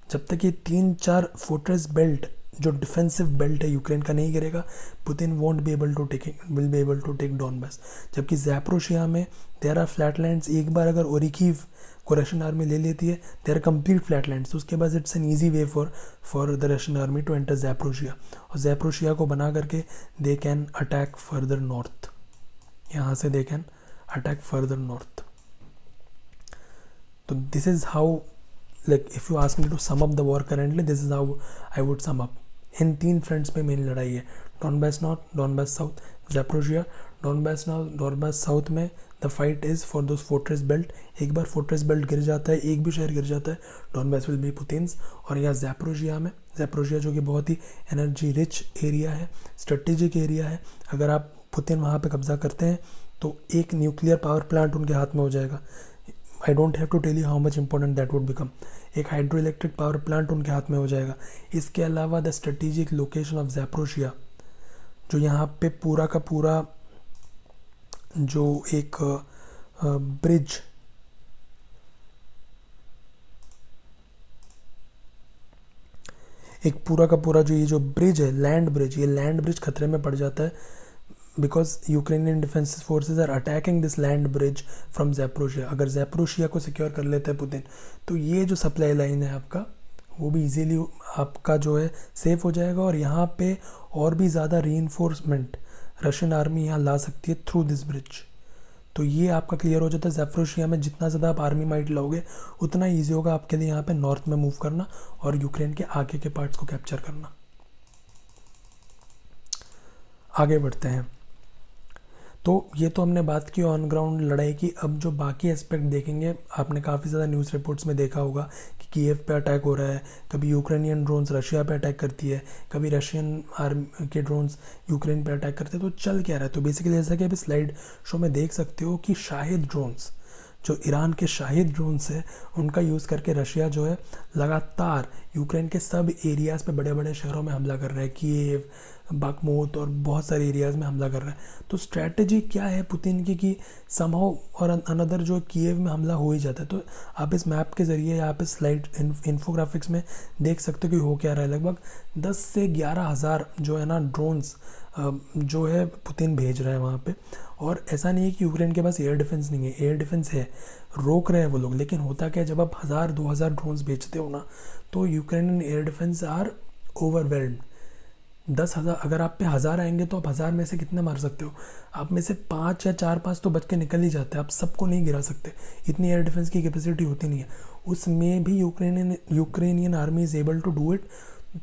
जब तक ये 3-4 फोर्ट्रेस बेल्ट जो डिफेंसिव बेल्ट है यूक्रेन का नहीं गिरेगा, Putin will be able to take Donbas. जबकि ज़ैपोरिज़िया में देयर आर फ्लैटलैंड्स, एक बार अगर ओरिकीव को रशियन आर्मी ले लेती है देयर आर कंप्लीट फ्लैटलैंड्स, तो उसके बाद it's an easy way for the Russian army to enter Zaporizhzhia, और ज़ैपोरिज़िया को बना करके they can attack further north, यहाँ से they can attack further north. तो this is how, like if you ask me to sum up the war currently, this is how I would sum up। इन 3 fronts पे मेन लड़ाई है, Donbas north, Donbas south, Zaporizhzhia. Donbas north, Donbas south में the fight is for those fortress belt. एक बार fortress belt गिर जाता है, एक भी शहर गिर जाता है, डॉनबास विल बी पुतिन्स। और यहाँ ज़ैपोरिज़िया में, ज़ैपोरिज़िया जो कि बहुत ही एनर्जी रिच एरिया है, स्ट्रेटेजिक एरिया है, अगर आप पुतिन वहाँ पे कब्जा करते हैं तो एक न्यूक्लियर पावर प्लांट उनके हाथ में हो जाएगा। I don't have to tell you how much important that would become. एक हाइड्रो इलेक्ट्रिक पावर प्लांट उनके हाथ में हो जाएगा। इसके अलावा the strategic location of Zaporizhzhia, जो यहाँ पे पूरा का पूरा जो एक ब्रिज, एक पूरा का पूरा जो ये जो ब्रिज है, लैंड ब्रिज, ये लैंड ब्रिज खतरे में पड़ जाता है because Ukrainian defence forces are attacking this land bridge from Zaporizhzhia. अगर ज़ैपोरिज़िया को सिक्योर कर लेता है पुतिन, तो ये जो सप्लाई लाइन है आपका, वो भी इजीली आपका जो है सेफ हो जाएगा, और यहाँ पे और भी ज़्यादा रीइंफोर्समेंट रशियन आर्मी यहाँ ला सकती है थ्रू दिस ब्रिज। तो ये आपका क्लियर हो जाता है। ज़ैपोरिज़िया में जितना ज़्यादा आप आर्मी माइट लाओगे उतना ईजी होगा आपके लिए यहाँ पे नॉर्थ में मूव करना और यूक्रेन के आगे के पार्ट्स को कैप्चर करना। आगे बढ़ते हैं। तो ये तो हमने बात की ऑन ग्राउंड लड़ाई की। अब जो बाकी एस्पेक्ट देखेंगे, आपने काफ़ी ज़्यादा न्यूज़ रिपोर्ट्स में देखा होगा कि कीव पे अटैक हो रहा है, कभी यूक्रेनियन ड्रोन्स रशिया पे अटैक करती है, कभी रशियन आर्मी के ड्रोन्स यूक्रेन पे अटैक करते हैं। तो चल क्या रहा है? तो बेसिकली जैसा कि अभी स्लाइड शो में देख सकते हो कि शाहिद ड्रोन्स, जो ईरान के शाहिद ड्रोन्स है, उनका यूज़ करके रशिया जो है लगातार यूक्रेन के सब एरियाज़ पे, बड़े बड़े शहरों में हमला कर रहा है, कीव, बाखमुत और बहुत सारे एरियाज़ में हमला कर रहा है। तो स्ट्रैटेजी क्या है पुतिन की कि समहाउ और अनदर जो कीव में हमला हो ही जाता है। तो आप इस मैप के ज़रिए यहाँ पे स्लाइड इन्फोग्राफिक्स में देख सकते हो कि हो क्या रहा है। लगभग 10 से 11 हज़ार जो है ना ड्रोन्स जो है पुतिन भेज रहा है वहाँ पे। और ऐसा नहीं है कि यूक्रेन के पास एयर डिफेंस नहीं है, एयर डिफेंस है, रोक रहे हैं वो लोग। लेकिन होता क्या है, जब आप 1000-2000 ड्रोन्स भेजते हो ना, तो Ukrainian air defence are overwhelmed. 10,000 अगर आप पे 1000 आएंगे तो आप 1000 में से कितने मार सकते हो? आप में से 5 या 4-5 तो बच के निकल ही जाते हैं। आप सबको नहीं गिरा सकते, इतनी एयर डिफेंस की कैपेसिटी होती नहीं है। उसमें भी Ukrainian army is able to do it.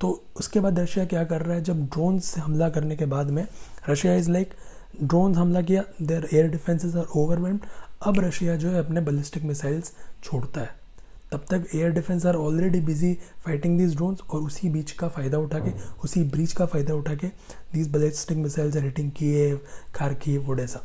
तो उसके बाद रशिया क्या कर रहा है, जब ड्रोन से हमला करने के बाद में रशिया इज़ लाइक, ड्रोन हमला किया, their air defences are overwhelmed. अब रशिया जो है अपने बैलिस्टिक मिसाइल्स छोड़ता है। तब तक air defence are already busy fighting these drones, और उसी बीच का फ़ायदा उठा के, उसी ब्रीच का फ़ायदा उठा के these ballistic missiles are hitting Kyiv, Kharkiv, Odesa.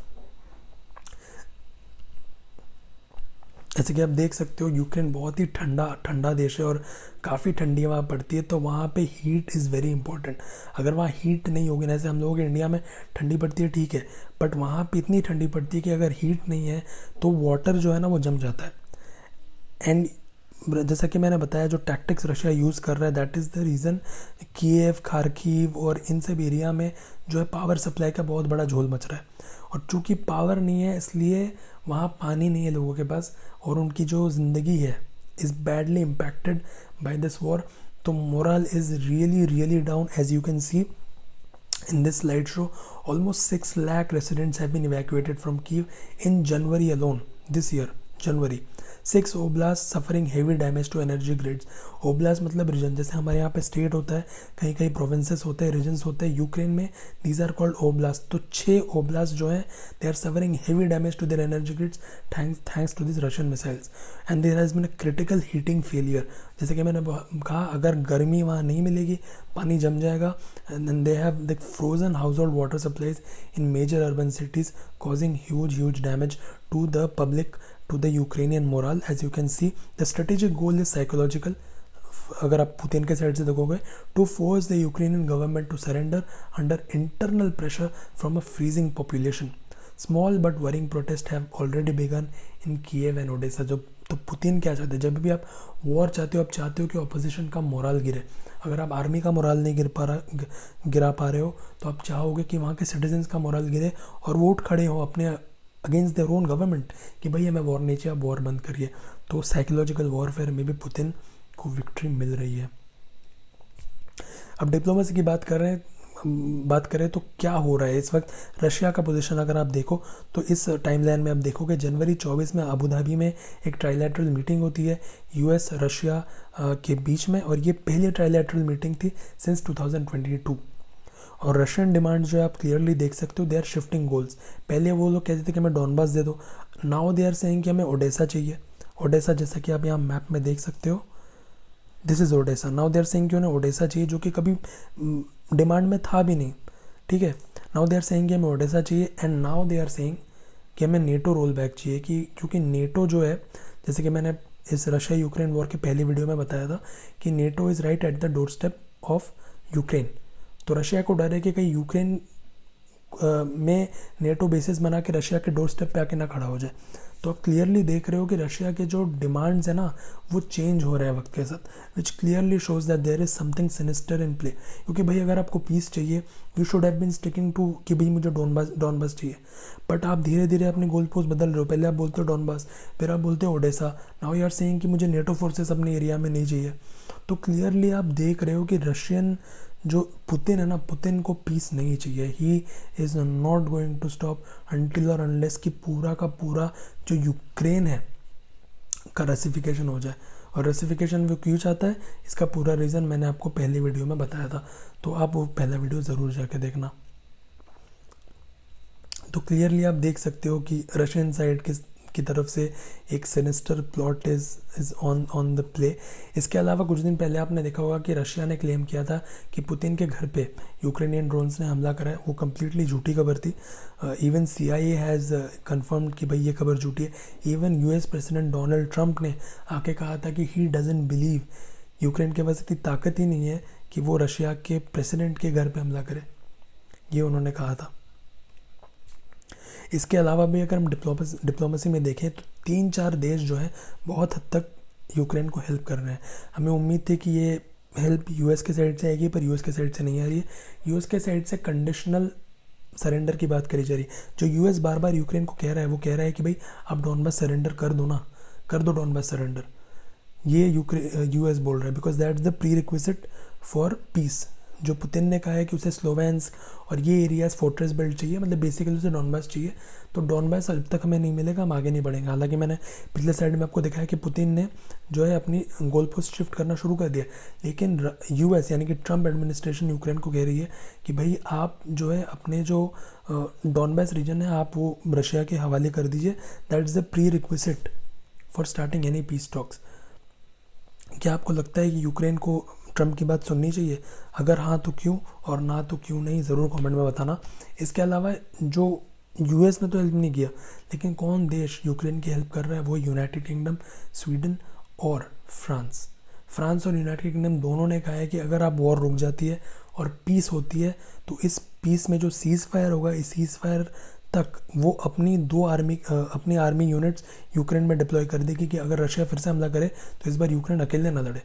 जैसे कि आप देख सकते हो, यूक्रेन बहुत ही ठंडा देश है और काफ़ी ठंडी वहाँ पड़ती है। तो वहाँ पे हीट इज़ वेरी इंपॉर्टेंट। अगर वहाँ हीट नहीं होगी, जैसे हम लोगों के इंडिया में ठंडी पड़ती है, ठीक है, बट वहाँ पे इतनी ठंडी पड़ती है कि अगर हीट नहीं है तो वाटर जो है ना वो जम जाता है। एंड जैसा कि मैंने बताया, जो टैक्टिक्स रशिया यूज़ कर रहा है, that is the reason Kyiv, Kharkiv और इन सब एरिया में जो है पावर सप्लाई का बहुत बड़ा झोल मच रहा है। और चूँकि पावर नहीं है, इसलिए वहाँ पानी नहीं है लोगों के पास, और उनकी जो ज़िंदगी है is badly impacted by this war. तो morale is really down. As you can see in this slideshow, almost 6 lakh residents have been evacuated from Kyiv in January alone, this year, January. 6 oblasts suffering heavy damage to energy grids. Oblast मतलब reason, जैसे हमारे यहाँ पे state होता है, कहीं कहीं provinces होते हैं, रीजन्स होते हैं। यूक्रेन में दीज आर कॉल्ड ओब्लास्ट। तो 6 ओब्लास्ट जो हैं, they are suffering heavy damage to their energy grids thanks to this Russian missiles, and there has been a critical heating failure. जैसे कि मैंने कहा, अगर गर्मी वहाँ नहीं मिलेगी, पानी जम जाएगा, and they have the frozen household water supplies in major urban cities, causing huge damage to the public, to the Ukrainian morale. As you can see, the strategic goal is psychological. अगर आप Putin के side से देखोगे, to force the Ukrainian government to surrender under internal pressure from a freezing population. Small but worrying protest have already begun in Kyiv and Odesa. जो तो Putin क्या चाहते हैं, जब भी आप वॉर चाहते हो, आप चाहते हो कि ऑपोजिशन का मोरल गिरे। अगर आप आर्मी का मोरल नहीं गिरा पा रहे हो, तो आप चाहोगे कि वहाँ के सिटीजन्स का मोरल गिरे और वोट खड़े हो अपने अगेंस्ट देयर ओन गवर्नमेंट कि भाई हमें वॉर नहीं चाहिए, आप वॉर बंद करिए। तो साइकोलॉजिकल वॉरफेयर में भी पुतिन को विक्ट्री मिल रही है। अब डिप्लोमेसी की बात करें तो क्या हो रहा है इस वक्त। रशिया का पोजीशन अगर आप देखो तो इस टाइमलाइन में आप देखोगे जनवरी 24 में अबू धाबी में एक ट्राइलैटरल मीटिंग होती है यूएस रशिया के बीच में, और ये पहली ट्राइलैटरल मीटिंग थी सिंस 2022। और रशियन डिमांड जो है आप क्लियरली देख सकते हो, दे आर शिफ्टिंग गोल्स। पहले वो लोग कहते थे कि हमें डॉनबास दे दो, नाउ दे आर सेइंग कि हमें ओडेसा चाहिए। ओडेसा जैसा कि आप यहाँ मैप में देख सकते हो, this is Odesa. Now they are saying कि उन्हें ओडेसा चाहिए, जो कि कभी डिमांड में था भी नहीं, ठीक है। नाउ दे आर सेइंग कि हमें ओडेसा चाहिए, and now they are saying कि हमें नेटो रोल बैक चाहिए, कि क्योंकि नेटो जो है, जैसे कि मैंने इस रशिया यूक्रेन वॉर की पहली वीडियो में बताया था कि NATO is right at the door step of Ukraine. तो रशिया को डर है कि कहीं यूक्रेन में नेटो बेसिस बना के रशिया के डोर स्टेप पे आके ना खड़ा हो जाए। तो आप क्लियरली देख रहे हो कि रशिया के जो डिमांड्स है ना, वो चेंज हो रहे हैं वक्त के साथ, which clearly shows that there is something sinister in play. क्योंकि भाई अगर आपको पीस चाहिए, you should have been sticking to कि भाई मुझे डॉनबास चाहिए, बट आप धीरे धीरे अपने गोल पोस्ट बदल रहे हो। पहले आप बोलते हो डॉनबास, फिर आप बोलते हो Odesa, now you are saying कि मुझे नेटो फोर्सेस अपने एरिया में नहीं चाहिए। तो क्लियरली आप देख रहे हो कि रशियन जो पुतिन है ना, पुतिन को पीस नहीं चाहिए। He is not going to stop until और अनलेस कि पूरा का पूरा जो यूक्रेन है का रसिफिकेशन हो जाए। और रसिफिकेशन वो क्यों चाहता है, इसका पूरा रीज़न मैंने आपको पहली वीडियो में बताया था, तो आप वो पहला वीडियो ज़रूर जाके देखना। तो क्लियरली आप देख सकते हो कि रशियन साइड की तरफ से एक sinister plot is on the play. इसके अलावा कुछ दिन पहले आपने देखा होगा कि रशिया ने क्लेम किया था कि पुतिन के घर पे यूक्रेनियन ड्रोन्स ने हमला करा है। वो कम्प्लीटली झूठी खबर थी। इवन CIA हैज़ कन्फर्म्ड कि भाई ये खबर झूठी है। Even US president Donald Trump ने आके कहा था कि ही डजंट बिलीव, यूक्रेन के पास इतनी ताकत ही नहीं है कि वो रशिया के प्रेसिडेंट के घर पे हमला करे, ये उन्होंने कहा था। इसके अलावा भी अगर हम डिप्लोमेसी में देखें तो 3-4 देश जो है बहुत हद तक यूक्रेन को हेल्प कर रहे हैं। हमें उम्मीद थी कि ये हेल्प US के साइड से आएगी, पर US के साइड से नहीं आ रही है। US के साइड से कंडीशनल सरेंडर की बात करी जा रही है। जो US बार बार यूक्रेन को कह रहा है, वो कह रहा है कि भाई आप डॉनबास सरेंडर कर दो ना, कर दो डॉनबास सरेंडर। ये US बोल रहा है, because that is the pre requisite for piece. जो पुतिन ने कहा है कि उसे स्लोवेंस्क और ये एरियाज फोर्ट्रेस बेल्ट चाहिए, मतलब बेसिकली उसे डॉनबास चाहिए। तो डॉनबास जब तक हमें नहीं मिलेगा हम आगे नहीं बढ़ेंगे। हालांकि मैंने पिछले साइड में आपको दिखाया कि पुतिन ने जो है अपनी गोल पोस्ट शिफ्ट करना शुरू कर दिया, लेकिन US यानी कि ट्रम्प एडमिनिस्ट्रेशन यूक्रेन को कह रही है कि भाई आप जो है अपने जो डॉनबास रीजन है आप वो रशिया के हवाले कर दीजिए। That is the pre requisite for starting any peace talks. क्या आपको लगता है कि यूक्रेन को ट्रम्प की बात सुननी चाहिए? अगर हाँ तो क्यों, और ना तो क्यों नहीं, ज़रूर कमेंट में बताना। इसके अलावा जो US ने तो हेल्प नहीं किया, लेकिन कौन देश यूक्रेन की हेल्प कर रहा है, वो यूनाइटेड किंगडम, स्वीडन और फ्रांस। फ्रांस और यूनाइटेड किंगडम दोनों ने कहा है कि अगर आप वॉर रुक जाती है और पीस होती है, तो इस पीस में जो सीज़ फायर होगा, इस सीज़ फायर तक वो अपनी आर्मी यूनिट्स यूक्रेन में डिप्लॉय कर देगी कि अगर रशिया फिर से हमला करे तो इस बार यूक्रेन अकेले ना लड़े।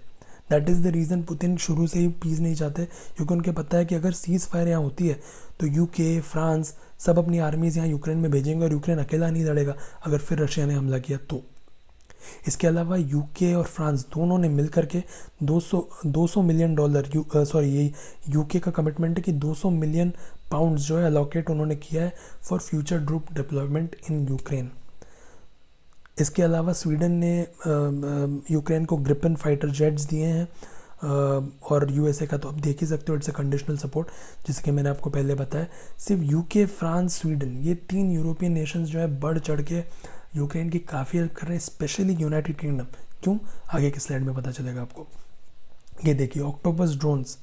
That is the reason Putin शुरू से ही पीस नहीं चाहते, क्योंकि उनको पता है कि अगर सीज़ फायर यहाँ होती है तो UK, फ्रांस सब अपनी आर्मीज़ यहाँ यूक्रेन में भेजेंगे और यूक्रेन अकेला नहीं लड़ेगा अगर फिर रशिया ने हमला किया तो। इसके अलावा UK और फ्रांस दोनों ने मिलकर के 200 मिलियन डॉलर ये UK का कमिटमेंट है कि 200 मिलियन पाउंड्स जो है अलोकेट उन्होंने किया है for future troop deployment in Ukraine. इसके अलावा स्वीडन ने यूक्रेन को ग्रिपन फाइटर जेट्स दिए हैं, और USA का तो आप देख ही सकते हो, इट्स अ कंडीशनल सपोर्ट, जैसे कि मैंने आपको पहले बताया। सिर्फ UK, फ्रांस, स्वीडन ये 3 यूरोपियन नेशंस जो है बढ़ चढ़ के यूक्रेन की काफ़ी हेल्प कर रहे हैं, स्पेशली यूनाइटेड किंगडम। क्यों, आगे की स्लाइड में पता चलेगा आपको। ये देखिए ऑक्टोपस ड्रोन्स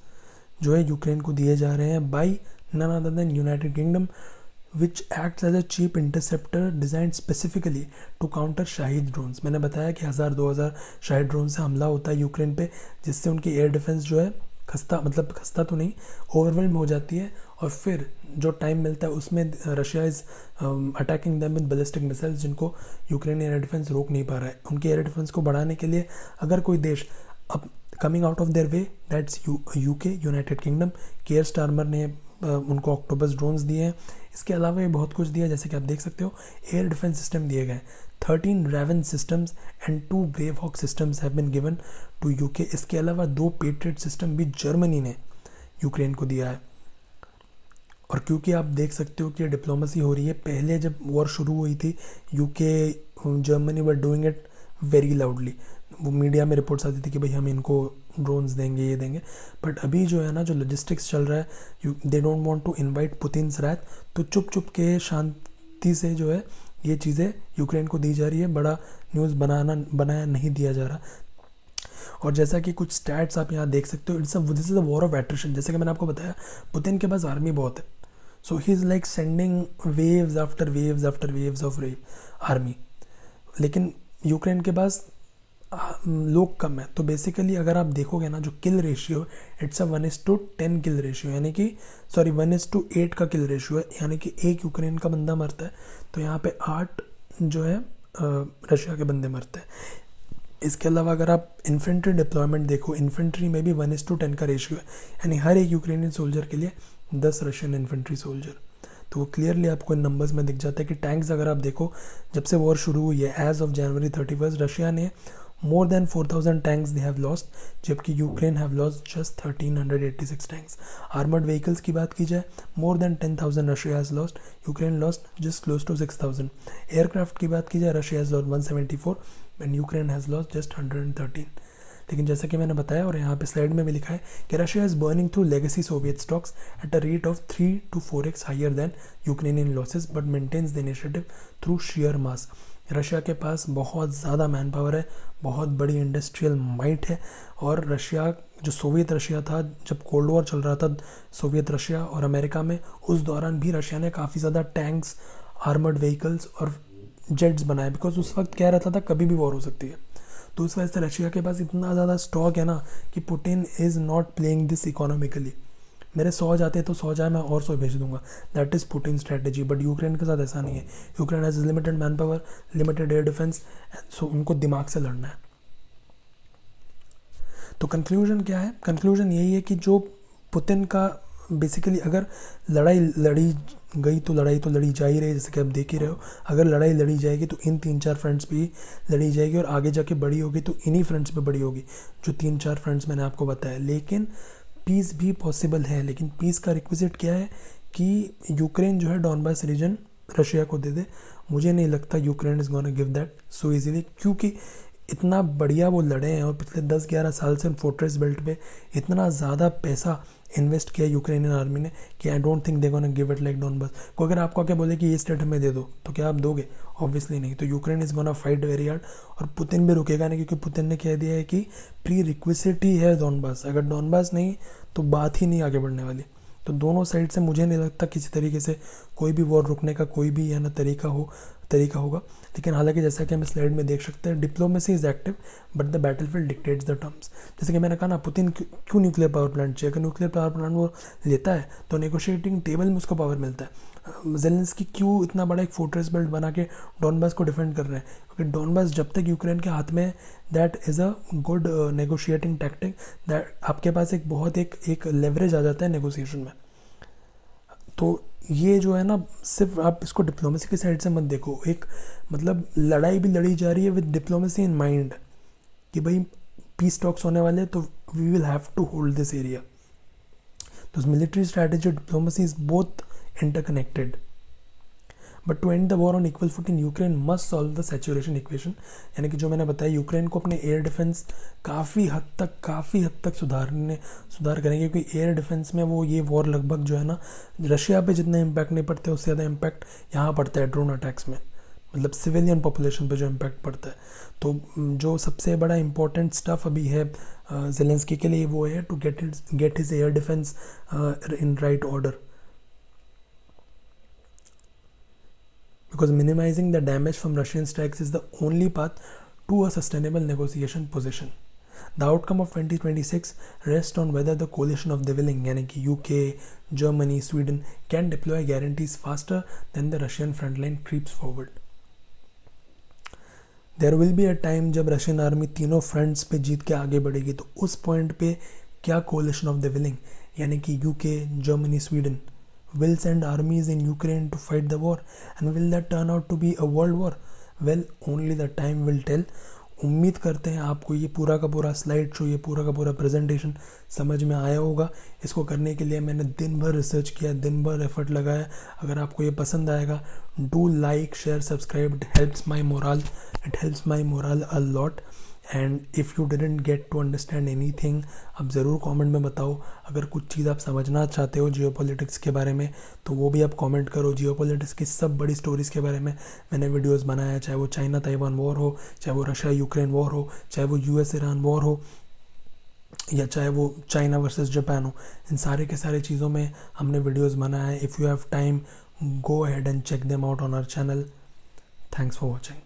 जो है यूक्रेन को दिए जा रहे हैं by none other than United Kingdom, which acts as a cheap interceptor designed specifically to counter Shahid drones. मैंने बताया कि 1000-2000 शाहिद ड्रोन से हमला होता है यूक्रेन पे, जिससे उनकी एयर डिफेंस जो है खस्ता तो नहीं, ओवरवेल्म हो जाती है, और फिर जो टाइम मिलता है उसमें Russia is attacking them with ballistic missiles, जिनको यूक्रेन एयर डिफेंस रोक नहीं पा रहा है। उनके एयर डिफेंस को बढ़ाने के लिए अगर कोई देश अब coming out of their way, that's UK, United kingdom. Care Starmer ने उनको ऑक्टोपस ड्रोन्स दिए हैं। इसके अलावा ये बहुत कुछ दिया, जैसे कि आप देख सकते हो एयर डिफेंस सिस्टम दिए गए। 13 Raven systems and 2 Brave Hawk systems have been given to UK. इसके अलावा 2 पेट्रियट सिस्टम भी जर्मनी ने यूक्रेन को दिया है। और क्योंकि आप देख सकते हो कि डिप्लोमेसी हो रही है, पहले जब वॉर शुरू हुई थी UK Germany were doing it very loudly. वो मीडिया में रिपोर्ट्स आती थी कि भाई हम इनको ड्रोन्स देंगे, ये देंगे। बट अभी जो है ना, जो लॉजिस्टिक्स चल रहा है, they don't want to invite Putin's wrath, तो चुप चुप के शांति से जो है ये चीज़ें यूक्रेन को दी जा रही है। बड़ा न्यूज़ बनाया नहीं दिया जा रहा। और जैसा कि कुछ स्टैट्स आप यहाँ देख सकते हो, this is a war of attrition. जैसे कि मैंने आपको बताया, पुतिन के पास आर्मी बहुत है, so he is like sending waves after waves after waves of army. लेकिन यूक्रेन के पास लोग कम है। तो बेसिकली अगर आप देखोगे ना, जो kill ratio, it's a 1:10 kill ratio, यानी कि 1:8 का किल रेशियो है, यानी कि एक यूक्रेन का बंदा मरता है तो यहाँ पे 8 जो है रशिया के बंदे मरते हैं। इसके अलावा अगर आप इन्फेंट्री डिप्लॉयमेंट देखो, इन्फेंट्री में भी 1:10 का रेशियो है, यानी हर एक यूक्रेनियन सोल्जर के लिए 10 रशियन इन्फेंट्री सोल्जर। तो वो क्लियरली आपको इन नंबर्स में दिख जाता है कि टैंक्स अगर आप देखो, जब से वॉर शुरू हुई है एज ऑफ जनवरी 31 रशिया ने more than 4000 tanks they have lost, जबकि Ukraine have lost just 1386 tanks. Armoured vehicles की बात की जाए, more than 10,000 Russia has lost, Ukraine lost just close to 6000। Aircraft की बात की जाए, Russia has lost 174 and Ukraine has lost just 113। लेकिन जैसा कि मैंने बताया और यहाँ पे स्लाइड में भी लिखा है कि Russia is burning through legacy Soviet stocks at a rate of 3 to 4x higher than Ukrainian losses but maintains the initiative through sheer mass. Russia के पास बहुत ज़्यादा मैन पावर है, बहुत बड़ी इंडस्ट्रियल माइट है। और रशिया, जो सोवियत रशिया था, जब कोल्ड वॉर चल रहा था सोवियत रशिया और अमेरिका में, उस दौरान भी रशिया ने काफ़ी ज़्यादा टैंक्स, आर्मर्ड व्हीकल्स और जेट्स बनाए, बिकॉज उस वक्त क्या रहता था, कभी भी वॉर हो सकती है। तो उस वजह से रशिया के पास इतना ज़्यादा स्टॉक है ना कि Putin is not playing this economically. मेरे 100 जाते तो 100 जाए, मैं और 100 भेज दूंगा, that is Putin strategy. But Ukraine के साथ ऐसा नहीं है। Ukraine has limited man power, limited air defence, so उनको दिमाग से लड़ना है। तो कंक्लूजन क्या है? कंक्लूजन यही है कि जो पुतिन का बेसिकली, अगर लड़ाई लड़ी गई तो लड़ी जा ही रही, जैसे कि आप देख ही रहे हो। अगर लड़ाई लड़ी जाएगी तो इन 3-4 फ्रंट्स पे ही लड़ी जाएगी, और आगे जाके बड़ी होगी तो इन्हीं फ्रंट्स पे बड़ी होगी, जो 3-4 फ्रंट्स मैंने आपको बताया। लेकिन पीस भी पॉसिबल है, लेकिन पीस का रिक्विजिट क्या है कि यूक्रेन जो है डॉनबास रीजन रशिया को दे दे। मुझे नहीं लगता Ukraine is gonna give that so easily, क्योंकि इतना बढ़िया वो लड़े हैं और पिछले 10-11 साल से फोर्ट्रेस बेल्ट पे इतना ज़्यादा पैसा इन्वेस्ट किया यूक्रेनियन आर्मी ने कि I don't think they gonna give it like Donbas. कोई अगर आपको क्या बोले कि ये स्टेट हमें दे दो, तो क्या आप दोगे? ऑब्वियसली नहीं। तो Ukraine is gonna fight very hard, और पुतिन भी रुकेगा नहीं, क्योंकि पुतिन ने कह दिया है कि प्री रिक्विजिट ही है डॉनबास। अगर डॉनबास नहीं तो बात ही नहीं आगे बढ़ने वाली। तो दोनों साइड से मुझे नहीं लगता किसी तरीके से कोई भी वॉर रुकने का कोई भी है ना तरीका होगा। लेकिन हालांकि जैसा कि हम स्लाइड में देख सकते हैं, diplomacy is active but the battlefield dictates the terms. जैसे कि मैंने कहा ना, पुतिन क्यों न्यूक्लियर पावर प्लांट चाहिए? अगर न्यूक्लियर पावर प्लांट वो लेता है तो नेगोशिएटिंग टेबल में उसको पावर मिलता है। ज़ेलेंस्की क्यों इतना बड़ा एक फोर्ट्रेस बेल्ट बना के डॉनबास को डिफेंड कर रहे हैं? क्योंकि डॉनबास जब तक यूक्रेन के हाथ में है, that is a good negotiating tactic, that आपके पास एक बहुत एक लेवरेज आ जाता है नेगोशिएशन में। तो ये जो है ना, सिर्फ आप इसको डिप्लोमेसी की साइड से मत देखो। एक मतलब लड़ाई भी लड़ी जा रही है विद डिप्लोमेसी इन माइंड, कि भाई पीस टॉक्स होने वाले, तो we will have to hold this area. तो military strategy, diplomacy is both interconnected. But to end the war on equal footing, Ukraine must solve the saturation equation. यानी कि जो मैंने बताया, यूक्रेन को अपने एयर डिफेंस काफ़ी हद तक सुधार करेंगे, क्योंकि एयर डिफेंस में वो ये वॉर लगभग जो है ना, रशिया पे जितना इम्पैक्ट नहीं पड़ता है उससे ज़्यादा इम्पैक्ट यहाँ पड़ता है ड्रोन अटैक्स में, मतलब सिविलियन पॉपुलेशन पे जो इम्पैक्ट पड़ता है। तो जो सबसे बड़ा इम्पोर्टेंट स्टफ अभी है ज़ेलेंस्की के लिए, वो है to get his air defence in right order, because minimizing the damage from Russian strikes is the only path to a sustainable negotiation position. The outcome of 2026 rest on whether the coalition of the willing यानी कि UK, Germany, Sweden can deploy guarantees faster than the Russian frontline creeps forward. There will be a time जब Russian army तीनों fronts पे जीत के आगे बढ़ेगी, तो उस पॉइंट पे क्या कोलिशन ऑफ द विलिंग यानी कि UK, Germany, Sweden will send armies in Ukraine to fight the war, and will that turn out to be a world war? Well, only the time will tell. उम्मीद करते हैं आपको ये पूरा का पूरा स्लाइड शो, ये पूरा का पूरा प्रेजेंटेशन समझ में आया होगा। इसको करने के लिए मैंने दिन भर रिसर्च किया, दिन भर एफर्ट लगाया। अगर आपको ये पसंद आएगा, do like, share, subscribe, it helps my morale a lot. And if you didn't get to understand anything, आप ज़रूर कमेंट में बताओ। अगर कुछ चीज़ आप समझना चाहते हो जियोपॉलिटिक्स के बारे में, तो वो भी आप कमेंट करो। जियोपॉलिटिक्स की सब बड़ी स्टोरीज़ के बारे में मैंने वीडियोस बनाया, चाहे वो चाइना ताइवान वॉर हो, चाहे वो रशिया यूक्रेन वॉर हो, चाहे वो यूएस ईरान वॉर हो, या चाहे वो चाइना वर्सेस जापान हो। इन सारे के सारे चीज़ों में हमने वीडियोस बनाया है। If you have time, go ahead and check them out on our channel. Thanks for watching.